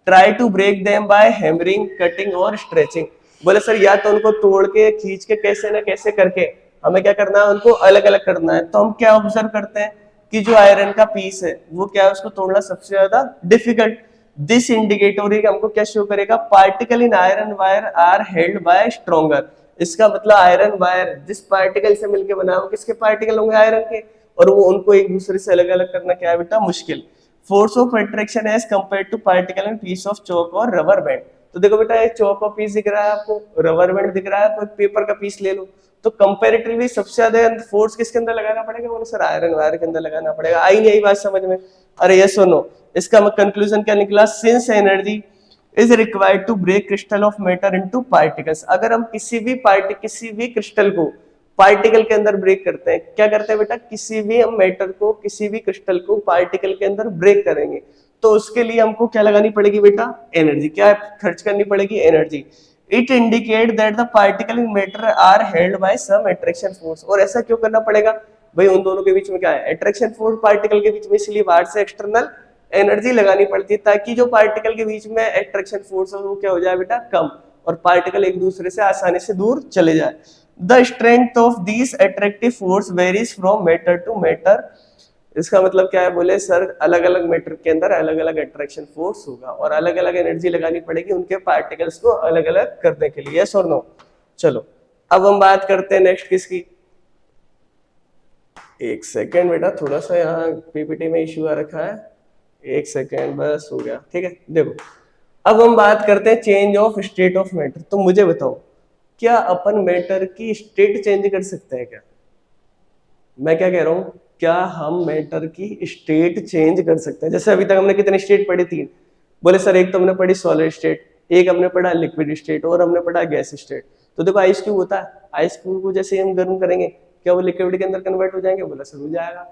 Try to break them by hammering, cutting और स्ट्रेचिंग। बोले सर या तो उनको तोड़ के, खींच के, कैसे ना कैसे करके हमें क्या करना है, उनको अलग अलग करना है। तो हम क्या ऑब्जर्व करते हैं कि जो आयरन का पीस है वो क्या है, उसको तोड़ना सबसे ज्यादा डिफिकल्ट। दिस इंडिकेटोरी हमको क्या शो करेगा, particle in iron wire are held by stronger. इसका मतलब आयरन वायर जिस पार्टिकल से मिलकर बना वो किसके पार्टिकल होंगे, आयरन के, और वो उनको एक दूसरे से अलग अलग करना क्या है बेटा, मुश्किल। Force of attraction as compare to particle and piece of chalk और रबर बैंड। तो देखो बेटा, एक चौक का पीस दिख रहा है आपको, रबर बैंड दिख रहा है आपको, पेपर का पीस ले लो, तो कंपैरेटिवली सबसे ज्यादा फोर्स किसके अंदर लगाना पड़ेगा, बोले सर आयरन वायर के अंदर लगाना पड़ेगा। आई नहीं आई बात समझ में? अरे यस और नो। इसका कंक्लूजन क्या निकला, since energy is required to break crystal of matter into particles. अगर हम किसी भी क्रिस्टल को पार्टिकल के अंदर ब्रेक करते हैं, क्या करते हैं बेटा, किसी भी हम मैटर को, किसी भी क्रिस्टल को पार्टिकल के अंदर ब्रेक करेंगे, तो उसके लिए हमको क्या लगानी पड़ेगी बेटा, एनर्जी। क्या खर्च करनी पड़ेगी, energy. It indicate that the particle in matter are held by some attraction force. और ऐसा क्यों करना पड़ेगा भाई, उन दोनों के बीच में क्या है, अट्रैक्शन फोर्स पार्टिकल के बीच में, इसलिए बाहर से एक्सटर्नल एनर्जी लगानी पड़ती है, ताकि जो पार्टिकल के बीच में अट्रैक्शन फोर्स है वो क्या हो जाए बेटा, कम, और पार्टिकल एक दूसरे से आसानी से दूर चले जाए। The strength of this attractive force varies from matter to matter. इसका मतलब क्या है, बोले सर अलग अलग मैटर के अंदर अलग अलग अट्रैक्शन फोर्स होगा, और अलग अलग एनर्जी लगानी पड़ेगी उनके पार्टिकल्स को अलग अलग करने के लिए। यस और नो? चलो अब हम बात करते हैं नेक्स्ट किसकी, एक सेकेंड बेटा, थोड़ा सा यहाँ पीपीटी में इश्यू आ रखा है, एक सेकेंड बस, हो गया, ठीक है। देखो अब हम बात करते हैं change of state of matter. तो मुझे बताओ, क्या अपन मैटर की स्टेट चेंज कर सकते हैं क्या? मैं क्या कह रहा हूं, क्या हम मैटर की स्टेट चेंज कर सकते हैं? जैसे अभी तक हमने कितनी स्टेट पढ़ी, तीन। बोले सर एक तो हमने पढ़ी सॉलिड स्टेट, एक हमने पढ़ा लिक्विड स्टेट, और हमने पढ़ा गैस स्टेट। तो देखो आइस क्यूब होता है, आइस क्यूब को जैसे हम गर्म करेंगे, क्या वो लिक्विड के अंदर कन्वर्ट हो जाएंगे? बोला सर हो जाएगा।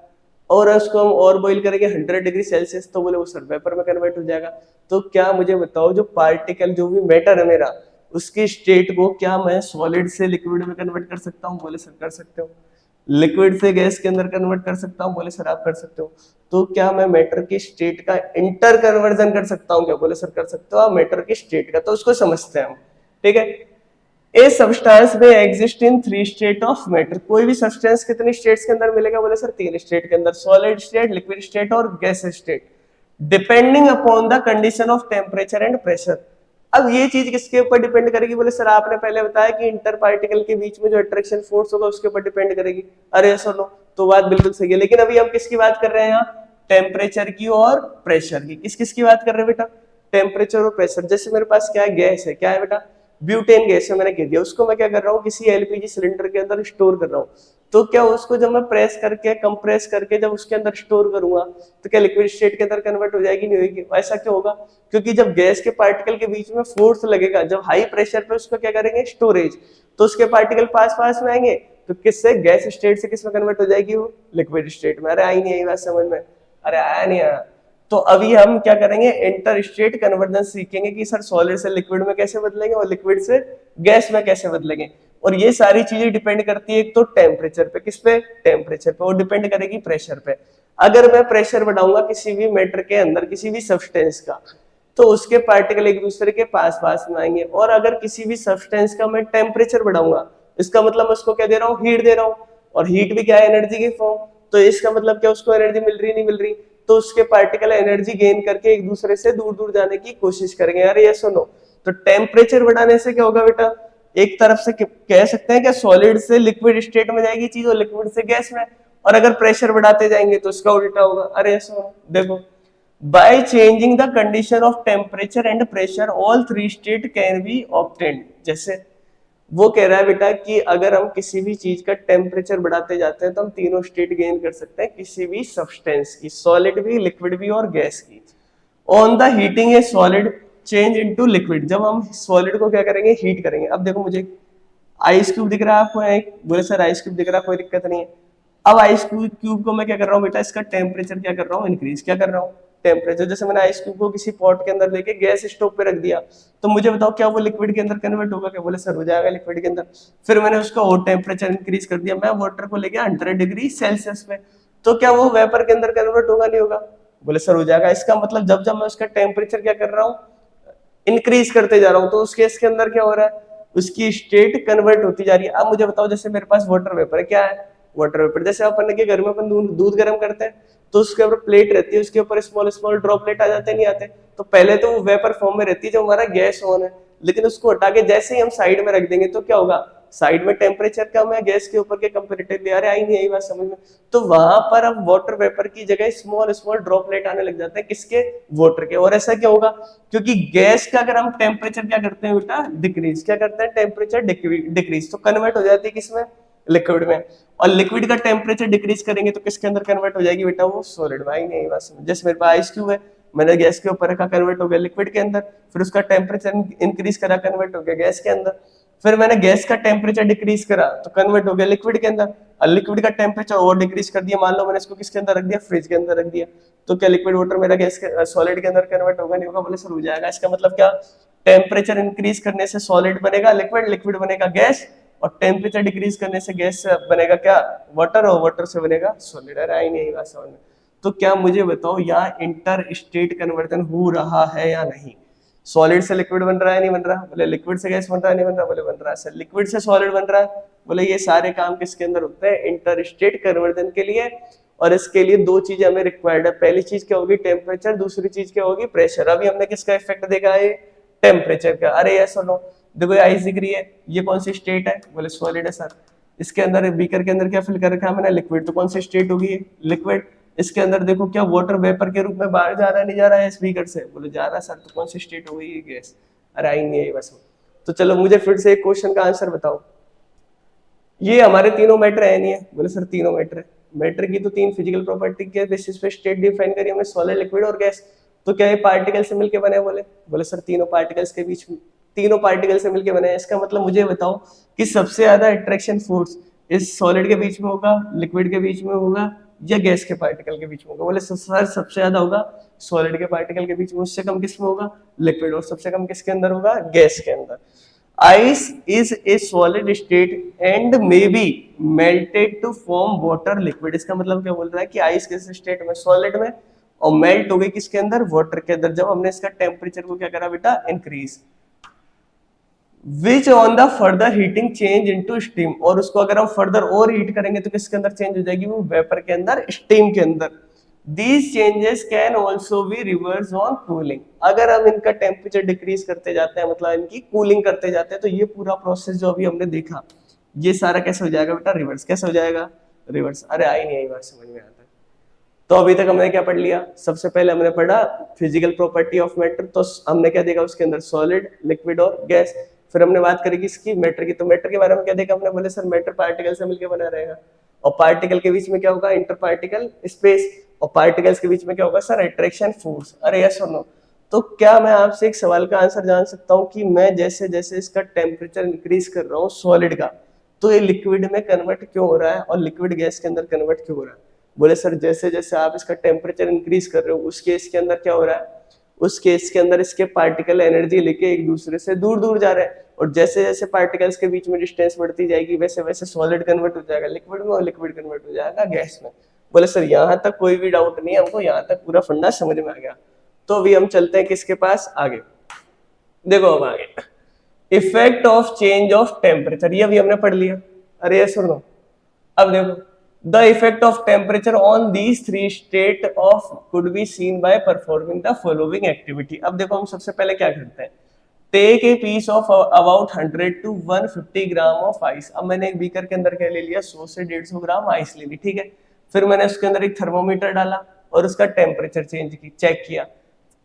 और उसको हम और बॉईल करेंगे 100 डिग्री सेल्सियस, तो बोले वो सर वेपर में कन्वर्ट हो जाएगा। तो क्या मुझे बताओ, जो पार्टिकल, जो भी मैटर है मेरा, उसकी स्टेट को क्या मैं सॉलिड से लिक्विड में कन्वर्ट कर सकता हूँ? बोले सर कर सकते हो। लिक्विड से गैस के अंदर कन्वर्ट कर सकता हूँ? बोले सर आप कर सकते हो। तो क्या मैं मैटर की स्टेट का इंटर कन्वर्जन कर सकता हूँ क्या? बोले सर कर सकते हो आप मैटर की स्टेट का। तो उसको समझते हैं हम, ठीक है। ए सब्सटेंस में exist in 3 state of matter. कोई भी सब्सटेंस कितनी स्टेट्स के अंदर मिलेगा? बोले सर 3 स्टेट के अंदर, सॉलिड स्टेट, लिक्विड स्टेट और gas state, depending upon the condition of temperature and pressure. अब ये चीज किसके ऊपर डिपेंड करेगी? बोले सर आपने पहले बताया कि इंटर पार्टिकल के बीच में जो अट्रैक्शन फोर्स होगा उसके ऊपर डिपेंड करेगी। अरे सुनो, तो बात बिल्कुल सही है, लेकिन अभी हम किसकी बात कर रहे हैं यहाँ? टेम्परेचर की और प्रेशर की। किस किस की बात कर रहे हैं बेटा? टेम्परेचर और प्रेशर। जैसे मेरे पास क्या है? गैस है। क्या है बेटा? ब्यूटेन गैस है, मैंने कह दिया। उसको मैं क्या कर रहा हूँ? किसी एलपीजी सिलेंडर के अंदर स्टोर कर रहा हूँ। तो क्या उसको जब मैं प्रेस करके कंप्रेस करके जब उसके अंदर स्टोर करूंगा तो क्या लिक्विड स्टेट के अंदर कन्वर्ट हो जाएगी? नहीं होगी। ऐसा क्यों होगा? क्योंकि जब गैस के पार्टिकल के बीच में फोर्स लगेगा, जब हाई प्रेशर पे उसको क्या करेंगे? स्टोरेज, तो उसके पार्टिकल पास पास में आएंगे, तो किससे? गैस स्टेट से किस में कन्वर्ट हो जाएगी? वो लिक्विड स्टेट में। अरे आई नहीं आई बात समझ में? अरे आया नहीं आया? तो अभी हम क्या करेंगे? इंटर स्टेट कन्वर्जन सीखेंगे कि सर सॉलिड से लिक्विड में कैसे बदलेंगे और लिक्विड से गैस में कैसे बदलेंगे। और ये सारी चीजें डिपेंड करती है एक तो टेम्परेचर पे। किस पे? टेम्परेचर पे। और डिपेंड करेगी प्रेशर पे। अगर मैं प्रेशर बढ़ाऊंगा किसी भी मैटर के अंदर, किसी भी सब्सटेंस का, तो उसके पार्टिकल एक दूसरे के पास पास में आएंगे। और अगर किसी भी सब्सटेंस का मैं टेम्परेचर बढ़ाऊंगा, इसका मतलब उसको क्या दे रहा हूँ? हीट दे रहा हूँ। और हीट भी क्या है? एनर्जी की फॉर्म। तो इसका मतलब क्या? उसको एनर्जी मिल रही नहीं मिल रही? तो उसके पार्टिकल एनर्जी गेन करके एक दूसरे से दूर दूर जाने की कोशिश करेंगे। अरे ये सुनो, तो टेम्परेचर बढ़ाने से क्या होगा बेटा? एक तरफ से कह सकते हैं कि सॉलिड से लिक्विड स्टेट में जाएगी चीज और लिक्विड से गैस में। और अगर प्रेशर बढ़ाते जाएंगे तो इसका उल्टा होगा। अरे सुनो देखो, by changing the condition of temperature and pressure all three state can be obtained. जैसे वो कह रहा है बेटा कि अगर हम किसी भी चीज का टेम्परेचर बढ़ाते जाते हैं तो हम तीनों स्टेट गेन कर सकते हैं किसी भी सब्सटेंस की, सॉलिड भी, लिक्विड भी और गैस की। On the heating a solid change into liquid. जब हम सॉलिड को क्या करेंगे? हीट करेंगे। अब देखो मुझे आइस क्यूब दिख रहा है आपको? एक बोले सर आइस क्यूब दिख रहा है, कोई दिक्कत नहीं है। अब आइस क्यूब को मैं क्या कर रहा हूँ बेटा? इसका टेम्परेचर क्या कर रहा हूँ? इंक्रीज। क्या कर रहा हूँ? टेम्परेचर। जैसे मैंने आइस क्यूब को किसी पॉट के अंदर लेके गैस स्टोव पे रख दिया, तो मुझे बताओ क्या वो लिक्विड के अंदर कन्वर्ट होगा? क्या? बोले सर हो जाएगा लिक्विड के अंदर। फिर मैंने उसका और टेम्परेचर इंक्रीज कर दिया, मैं वाटर को लेके 100 डिग्री सेल्सियस पे, तो क्या वो वेपर के अंदर कन्वर्ट होगा? नहीं होगा? बोले सर हो जाएगा। इसका मतलब जब जब मैं उसका टेम्परेचर क्या कर रहा हूँ? इंक्रीज करते जा रहा हूँ, तो उस केस के अंदर क्या हो रहा है? उसकी स्टेट कन्वर्ट होती जा रही है। अब मुझे बताओ, जैसे मेरे पास वाटर वेपर है। क्या है? Water vapour. जैसे अपन के घर में अपन दूध गर्म करते हैं, तो उसके ऊपर प्लेट रहती है, उसके ऊपर स्मॉल स्मॉल ड्रॉपलेट आ जाते नहीं आते? तो पहले तो वो वेपर फॉर्म में रहती है जब हमारा गैस ऑन है, लेकिन उसको हटा के जैसे ही हम साइड में रख देंगे तो क्या होगा? साइड में टेम्परेचर कम है गैस के ऊपर के कंपेरेटिवली। अरे आई नहीं आई बात समझ में? तो वहां पर अब वाटर वेपर की जगह स्मॉल स्मॉल ड्रॉपलेट आने लग जाते हैं। किसके? वाटर के। और ऐसा क्या होगा? क्योंकि गैस का अगर हम टेम्परेचर क्या करते हैं बेटा? डिक्रीज। क्या करते हैं? टेम्परेचर डिक्रीज, तो कन्वर्ट हो जाती है किसमें? लिक्विड में। और लिक्विड का टेम्परेचर डिक्रीज करेंगे तो किसके अंदर कन्वर्ट हो जाएगी बेटा? वो सॉलिड में। आई नहीं बात समझ? जैसे मेरे पास आइस क्यूब है, मैंने गैस के ऊपर रखा, कन्वर्ट हो गया लिक्विड के अंदर। फिर उसका टेम्परेचर इंक्रीज करा, कन्वर्ट हो गया गैस के अंदर। फिर मैंने गैस का टेम्परेचर डिक्रीज करा तो कन्वर्ट हो गया लिक्विड के अंदर। और लिक्विड का टेम्परेचर और डिक्रीज कर दिया, मान लो मैंने इसको किसके अंदर रख दिया? फ्रिज के अंदर रख दिया, तो क्या लिक्विड वाटर मेरा गैस के सॉलिड के अंदर कन्वर्ट होगा? नहीं होगा? बोले सर हो जाएगा। इसका मतलब क्या? टेम्परेचर इंक्रीज करने से सॉलिड बनेगा लिक्विड, लिक्विड बनेगा गैस, और टेम्परेचर डिक्रीज करने से गैस बनेगा क्या? वाटर, और वाटर से बनेगा सॉलिड। अरे आई नहीं बात समझ में? तो क्या मुझे बताओ यहाँ इंटर स्टेट कन्वर्जन हो रहा है या नहीं? सॉलिड से लिक्विड बन रहा है नहीं बन रहा? बोले लिक्विड से गैस बन रहा है नहीं बन रहा? बोले बन रहा है सर। लिक्विड से सॉलिड बन रहा है? बोले ये सारे काम किसके अंदर होते हैं? इंटर स्टेट कन्वर्जन के लिए। और इसके लिए दो चीजें हमें रिक्वायर्ड है। पहली चीज क्या होगी? टेम्परेचर। दूसरी चीज क्या होगी? प्रेशर। अभी हमने किसका इफेक्ट देखा है? टेम्परेचर का। अरे यस और नो? देखो आइस दिख रही है, ये कौन सी स्टेट है? बोले सॉलिड है सर। इसके अंदर बीकर के अंदर क्या फिल कर रखा है मैंने? लिक्विड। तो कौन सी स्टेट होगी? लिक्विड। इसके अंदर देखो क्या वाटर वेपर के रूप में बाहर जा रहा है नहीं जा रहा है स्पीकर से? बोले जा रहा है सर। तो कौन सी स्टेट हो गई? ये गैस। अरे आई नहीं है बस। तो चलो मुझे फिर से एक क्वेश्चन का आंसर बताओ, ये हमारे तीनों मैटर है नहीं है? बोले सर तीनों मैटर है। मैटर की तो तीन फिजिकल प्रॉपर्टी के बेसिस पे स्टेट डिफाइन करी हमने, सॉलिड, लिक्विड और गैस। तो क्या ये पार्टिकल से मिलके बने? बोले सर तीनों पार्टिकल्स के बीच में, तीनों पार्टिकल से मिलके बने हैं। इसका मतलब मुझे बताओ कि सबसे ज्यादा अट्रैक्शन फोर्स इस सॉलिड के बीच में होगा, लिक्विड के बीच में होगा, या गैस के पार्टिकल के बीच में होगा? बोले सर सबसे ज्यादा होगा सॉलिड के पार्टिकल के बीच में, उससे कम किस में होगा? लिक्विड, और सबसे कम किसके अंदर होगा? गैस के अंदर। Ice is a solid state and may be melted to form water liquid. इसका मतलब क्या बोल रहा है कि आइस किस स्टेट में? सॉलिड में, और मेल्ट हो गई किसके अंदर? वाटर के अंदर, जब हमने इसका टेम्परेचर को क्या करा बेटा? Increase. Which on the further heating change into steam. और उसको अगर हम फर्दर और हीट करेंगे तो किसके अंदर चेंज हो जाएगी? वो वेपर के अंदर, स्टीम के अंदर। These changes can also be reversed on cooling. अगर हम इनका टेम्परेचर डिक्रीज करते जाते हैं, मतलब इनकी कूलिंग करते जाते हैं, तो ये पूरा प्रोसेस जो अभी हमने देखा, ये सारा कैसे हो जाएगा बेटा, रिवर्स। कैसे हो जाएगा, रिवर्स। अरे आई नहीं आई बात समझ में आता है। तो अभी तक हमने क्या पढ़ लिया, सबसे पहले हमने पढ़ा फिजिकल प्रॉपर्टी ऑफ मैटर, तो हमने क्या देखा उसके अंदर, सॉलिड, लिक्विड और गैस। फिर हमने बात करी किसकी, मैटर की। तो मैटर के बारे में क्या देखा हमने, बोले सर मैटर पार्टिकल से मिलकर बना रहेगा, और पार्टिकल के बीच में क्या होगा, इंटर पार्टिकल स्पेस, और पार्टिकल्स के बीच में क्या होगा सर, अट्रैक्शन फोर्स। अरे यस और नो। तो क्या मैं आपसे एक सवाल का आंसर जान सकता हूँ कि मैं जैसे जैसे इसका टेम्परेचर इंक्रीज कर रहा हूँ सॉलिड का, तो ये लिक्विड में कन्वर्ट क्यों हो रहा है और लिक्विड गैस के अंदर कन्वर्ट क्यों हो रहा है? बोले सर जैसे जैसे आप इसका टेम्परेचर इंक्रीज कर रहे हो उस केस के अंदर क्या हो रहा है, उस केस के अंदर इसके पार्टिकल एनर्जी लेके एक दूसरे से दूर दूर जा रहे हैं, और जैसे जैसे पार्टिकल्स के बीच में डिस्टेंस बढ़ती जाएगी वैसे वैसे सॉलिड कन्वर्ट हो जाएगा लिक्विड में, और लिक्विड कन्वर्ट हो जाएगा गैस में। बोले सर यहाँ तक कोई भी डाउट नहीं है हमको, यहाँ तक पूरा फंडा समझ में आ गया। तो अभी हम चलते हैं किसके पास, आगे देखो। अब आगे effect of change of temperature, ये भी हमने पढ़ लिया। अरे ये सुनो, अब देखो the effect of temperature on these three state of could be seen by performing the following activity. अब देखो हम सबसे पहले क्या करते हैं, take a piece of about 100 to 150 gram of ice. अब मैंने एक बीकर के अंदर क्या ले लिया, 100 से 150 ग्राम आइस ले ली, ठीक है। फिर मैंने उसके अंदर एक थर्मोमीटर डाला और उसका टेम्परेचर चेक किया।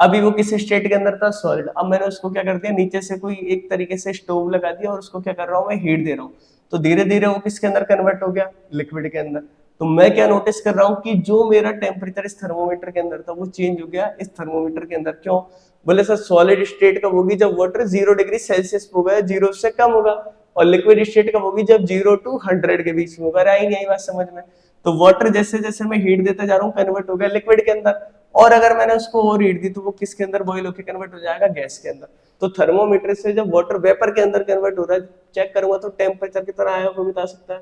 अभी वो किस स्टेट के अंदर था, सॉलिड। अब मैंने उसको क्या कर दिया, नीचे से कोई एक तरीके से स्टोव लगा दिया और उसको क्या कर रहा हूँ मैं, हीट दे रहा हूँ। तो धीरे धीरे वो किसके अंदर कन्वर्ट हो गया, लिक्विड के अंदर। तो मैं क्या नोटिस कर रहा हूँ कि जो मेरा टेम्परेचर इस थर्मोमीटर के अंदर था वो चेंज हो गया इस थर्मोमीटर के अंदर। क्यों, बोले सर सॉलिड स्टेट कब होगी, जब वाटर 0 डिग्री सेल्सियस होगा, 0 से कम होगा, और लिक्विड स्टेट कब होगी, जब 0 to 100 के बीच में होगा। आई नहीं आई बात समझ में। तो वाटर जैसे जैसे मैं हीट देता जा रहा हूँ कन्वर्ट हो गया लिक्विड के अंदर, और अगर मैंने उसको और हीट दी तो वो किसके अंदर बॉइल होकर कन्वर्ट हो जाएगा, गैस के अंदर। तो थर्मोमीटर से जब वाटर वेपर के अंदर कन्वर्ट हो रहा है, चेक करूंगा तो टेम्परेचर कितना आया वो बता सकता है।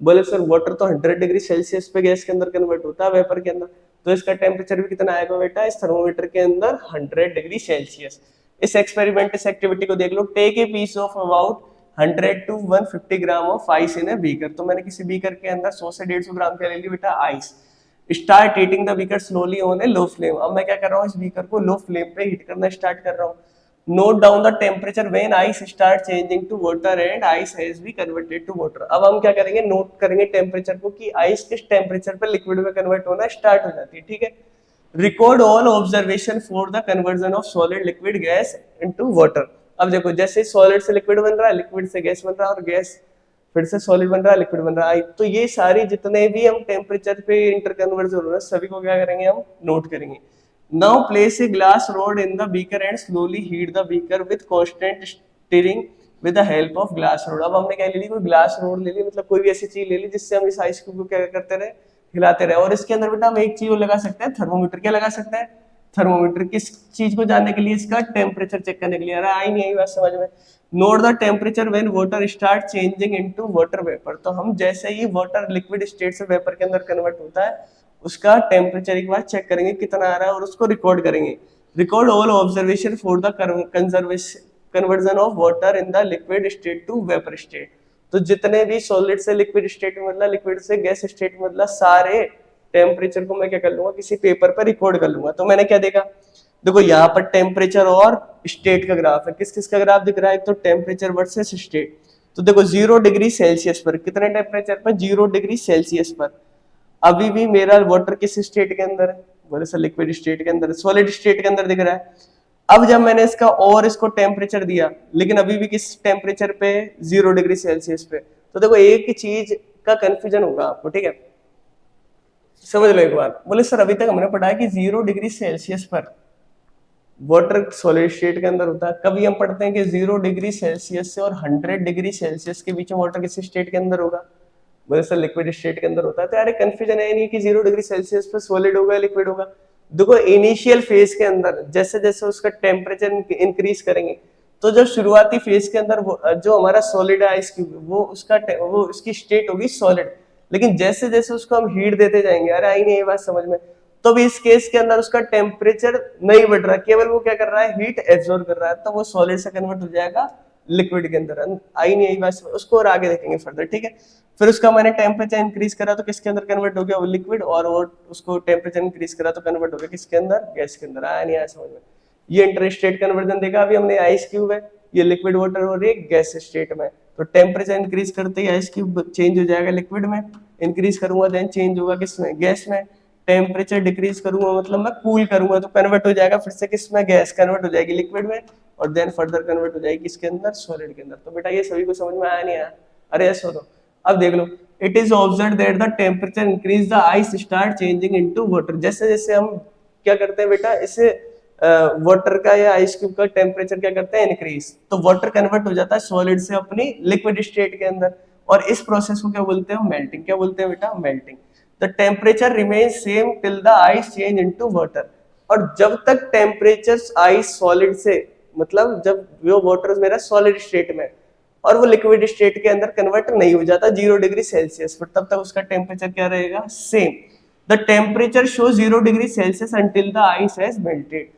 बोले सर वाटर तो 100 डिग्री सेल्सियस पे गैस के अंदर कन्वर्ट होता है वेपर के अंदर, तो इसका टेम्परेचर भी कितना आएगा बेटा इस थर्मोमीटर के अंदर, 100 डिग्री सेल्सियस। इस एक्सपेरिमेंट, इस एक्टिविटी को देख लो। Take a piece of about 100 to 150 gram of ice in a beaker. तो मैंने किसी बीकर के अंदर 100 से 150 ग्राम क्या ले ली बेटा, ice. Start heating the beaker slowly on a low flame. अब मैं क्या कर रहा हूँ, इस बीकर को लो फ्लेम पे हीट करना स्टार्ट कर रहा हूँ। Note down the temperature when ice start changing to water and ice has be converted to water. अब हम क्या करेंगे, नोट करेंगे टेम्परेचर को कि आइस किस टेम्परेचर पे लिक्विड में कन्वर्ट होना स्टार्ट हो जाती है, ठीक है। Record all observation for the conversion of solid liquid gas into water. अब देखो जैसे सॉलिड से लिक्विड बन रहा है, लिक्विड से गैस बन रहा है, और गैस फिर से सॉलिड बन रहा है, लिक्विड बन रहा है। तो ये सारी जितने भी हम टेम्परेचर पे इंटर कन्वर्जन हो रहा है सभी को क्या करेंगे, हम नोट करेंगे। Now place a glass rod in the beaker and slowly heat the beaker with constant steering with the help of glass rod. अब हमने क्या ले ली, कोई ग्लास रॉड ले ली, मतलब कोई भी ऐसी चीज ले ली जिससे हम इस आइस क्यूब को क्या करते रहे, हिलाते रहे। और इसके अंदर बेटा हम एक चीज लगा सकते हैं, थर्मोमीटर। क्या लगा सकते हैं, थर्मोमीटर। किस चीज को जानने के लिए, इसका टेम्परेचर चेक करने के लिए। अरे आई नहीं आई बात समझ में। Note the temperature when water start changing into water vapour. तो हम जैसे ही वाटर लिक्विड स्टेट से वेपर के अंदर कन्वर्ट होता है उसका टेम्परेचर एक बार चेक करेंगे कितना आ रहा है, और उसको रिकॉर्ड करेंगे। Record all observation for the conversion of water in the liquid state to vapour state. तो जितने भी सॉलिड से लिक्विड स्टेट में बदला, लिक्विड से गैस स्टेट में बदला, सारे टेम्परेचर को मैं क्या कर लूंगा, किसी पेपर पर रिकॉर्ड कर लूंगा। तो मैंने क्या देखा, देखो यहाँ पर टेम्परेचर और स्टेट का ग्राफ है। किस किस का ग्राफ दिख रहा है, तो टेम्परेचर वर्सेस स्टेट। तो देखो 0 डिग्री सेल्सियस पर कितने टेम्परेचर पर, 0 डिग्री सेल्सियस पर अभी भी मेरा वाटर किस स्टेट के अंदर है, बोले सर लिक्विड स्टेट के अंदर, सॉलिड स्टेट के अंदर दिख रहा है। अब जब मैंने इसका और इसको टेम्परेचर दिया, लेकिन अभी भी किस टेम्परेचर पे, 0 डिग्री सेल्सियस पे। तो देखो एक ही चीज का कंफ्यूजन होगा आपको, ठीक है, समझ लो एक बार। बोले सर अभी तक हमने पढ़ा है कि 0 डिग्री सेल्सियस पर वाटर सॉलिड स्टेट के अंदर होता है। कभी हम पढ़ते हैं कि 0 डिग्री सेल्सियस से और 100 डिग्री सेल्सियस के बीच में वाटर किस स्टेट के अंदर होगा, बोले सर लिक्विड स्टेट के अंदर होता है। तो यार कंफ्यूजन है नहीं कि 0 डिग्री सेल्सियस पे सॉलिड होगा लिक्विड होगा। देखो इनिशियल फेज के अंदर जैसे जैसे उसका टेम्परेचर इंक्रीज करेंगे, तो जब शुरुआती फेज के अंदर जो हमारा सॉलिड है आइस क्यूब, वो उसकी स्टेट होगी सॉलिड। लेकिन जैसे जैसे उसको हम हीट देते जाएंगे, अरे आई नहीं ये बात समझ में, तो भी इस केस के अंदर उसका टेम्परेचर नहीं बढ़ रहा, केवल वो क्या कर रहा है, हीट एब्जॉर्ब कर रहा है। तो वो सॉलिड से कन्वर्ट हो जाएगा लिक्विड के अंदर, आई नहीं आई बस, उसको और आगे देखेंगे फर्दर, ठीक है। फिर उसका मैंने टेम्परेचर इंक्रीज करा तो किसके अंदर कन्वर्ट हो गया, वो लिक्विड, और वो उसको टेम्परेचर इंक्रीज करा तो कन्वर्ट हो गया किसके अंदर, गैस के अंदर। आया नहीं आया समझ में। ये इंटर स्टेट कन्वर्जन देखा अभी हमने, आइस क्यूब है, ये लिक्विड वाटर हो रही है गैस स्टेट में, तो टेम्परेचर इंक्रीज करते ही आइस क्यूब चेंज हो जाएगा लिक्विड में, इंक्रीज करूंगा देन चेंज होगा किसमें, गैस में। टेम्परेचर डिक्रीज करूंगा मतलब मैं कूल करूंगा तो कन्वर्ट हो जाएगा फिर से किसमें, गैस, कन्वर्ट हो जाएगी लिक्विड में, और देन फर्दर कन्वर्ट हो जाएगी किसके अंदर, सॉलिड के अंदर। तो बेटा ये सभी को समझ में आया नहीं आया, अरे ऐसा तो अब देख लो, it is observe that the temperature increase the ice start changing into water. जैसे जैसे हम क्या करते हैं बेटा, इसे वाटर का या आइस क्यूब का टेम्परेचर क्या करते हैं, इंक्रीज, तो वाटर कन्वर्ट हो जाता है सॉलिड से अपनी लिक्विड स्टेट के अंदर, और इस प्रोसेस को क्या बोलते हैं, मेल्टिंग। क्या बोलते हैं बेटा, melting. The temperature remain same till the ice change into water. और जब तक टेम्परेचर आइस सॉलिड से, मतलब जब वो वाटर मेरा सॉलिड स्टेट में और वो लिक्विड स्टेट के अंदर कन्वर्ट नहीं हो जाता 0 डिग्री सेल्सियस पर, तब तक उसका टेम्परेचर क्या रहेगा, same. The temperature show 0 degree Celsius until the ice has melted.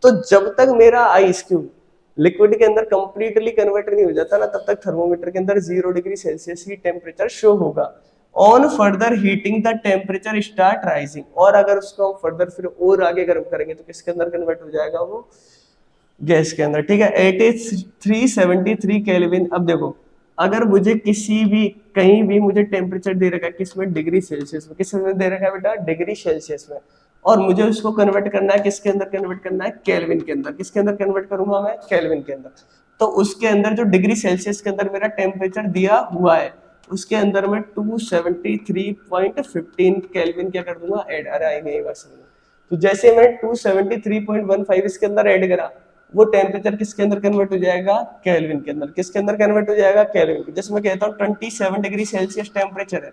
तो जब तक मेरा आइस क्यूब लिक्विड के अंदर कंप्लीटली कन्वर्ट नहीं हो जाता ना, तब तक थर्मोमीटर के अंदर 0 डिग्री सेल्सियस ही टेम्परेचर शो होगा। On further heating the temperature start rising, और अगर उसको हम फर्दर फिर और आगे गर्म करेंगे तो किसके अंदर कन्वर्ट हो जाएगा, वो गैस के अंदर, ठीक है। 8373 केल्विन। अब देखो, अगर मुझे किसी भी कहीं भी मुझे टेम्परेचर दे रखा है किसमें, डिग्री सेल्सियस में, किस में दे रखा है बेटा, डिग्री सेल्सियस में, और मुझे उसको कन्वर्ट करना है किसके अंदर, कन्वर्ट करना है केल्विन के अंदर। किसके अंदर कन्वर्ट करूंगा मैं, केल्विन के अंदर। तो उसके अंदर जो डिग्री सेल्सियस के अंदर मेरा टेम्परेचर दिया हुआ है, उसके अंदर मैं 273.15 केल्विन क्या कर दूंगा, ऐड। अरे आई नहीं बस, तो जैसे मैं 273.15 इसके अंदर ऐड करा, वो टेम्परेचर किसके अंदर कन्वर्ट हो जाएगा, केल्विन के अंदर। किसके अंदर कन्वर्ट हो जाएगा, केल्विन के। जैसे मैं कहता हूँ 27 डिग्री सेल्सियस टेम्परेचर है,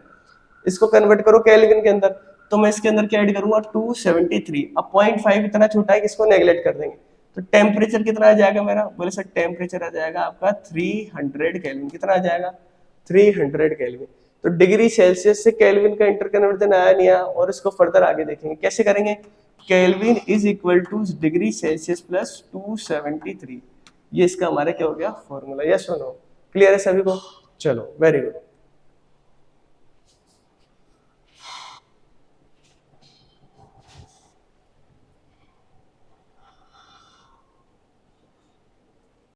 इसको कन्वर्ट करो केल्विन के अंदर, तो मैं इसके अंदर क्या ऐड करूंगा, 273। अब 0.5 इतना छोटा है कि इसको नेग्लेक्ट कर देंगे, तो टेम्परेचर कितना आ जाएगा मेरा, बोले सर टेम्परेचर आ जाएगा आपका 300 केल्विन। कितना आ जाएगा, 300 केल्विन। तो डिग्री सेल्सियस से केल्विन का इंटर कन्वर्जन आया नहीं आया, और इसको फर्दर आगे देखेंगे कैसे करेंगे। Kelvin is equal two degree Celsius plus 273, ये इसका हमारा क्या हो गया, फॉर्मूला। यस और नो, क्लियर है सभी को, चलो वेरी गुड।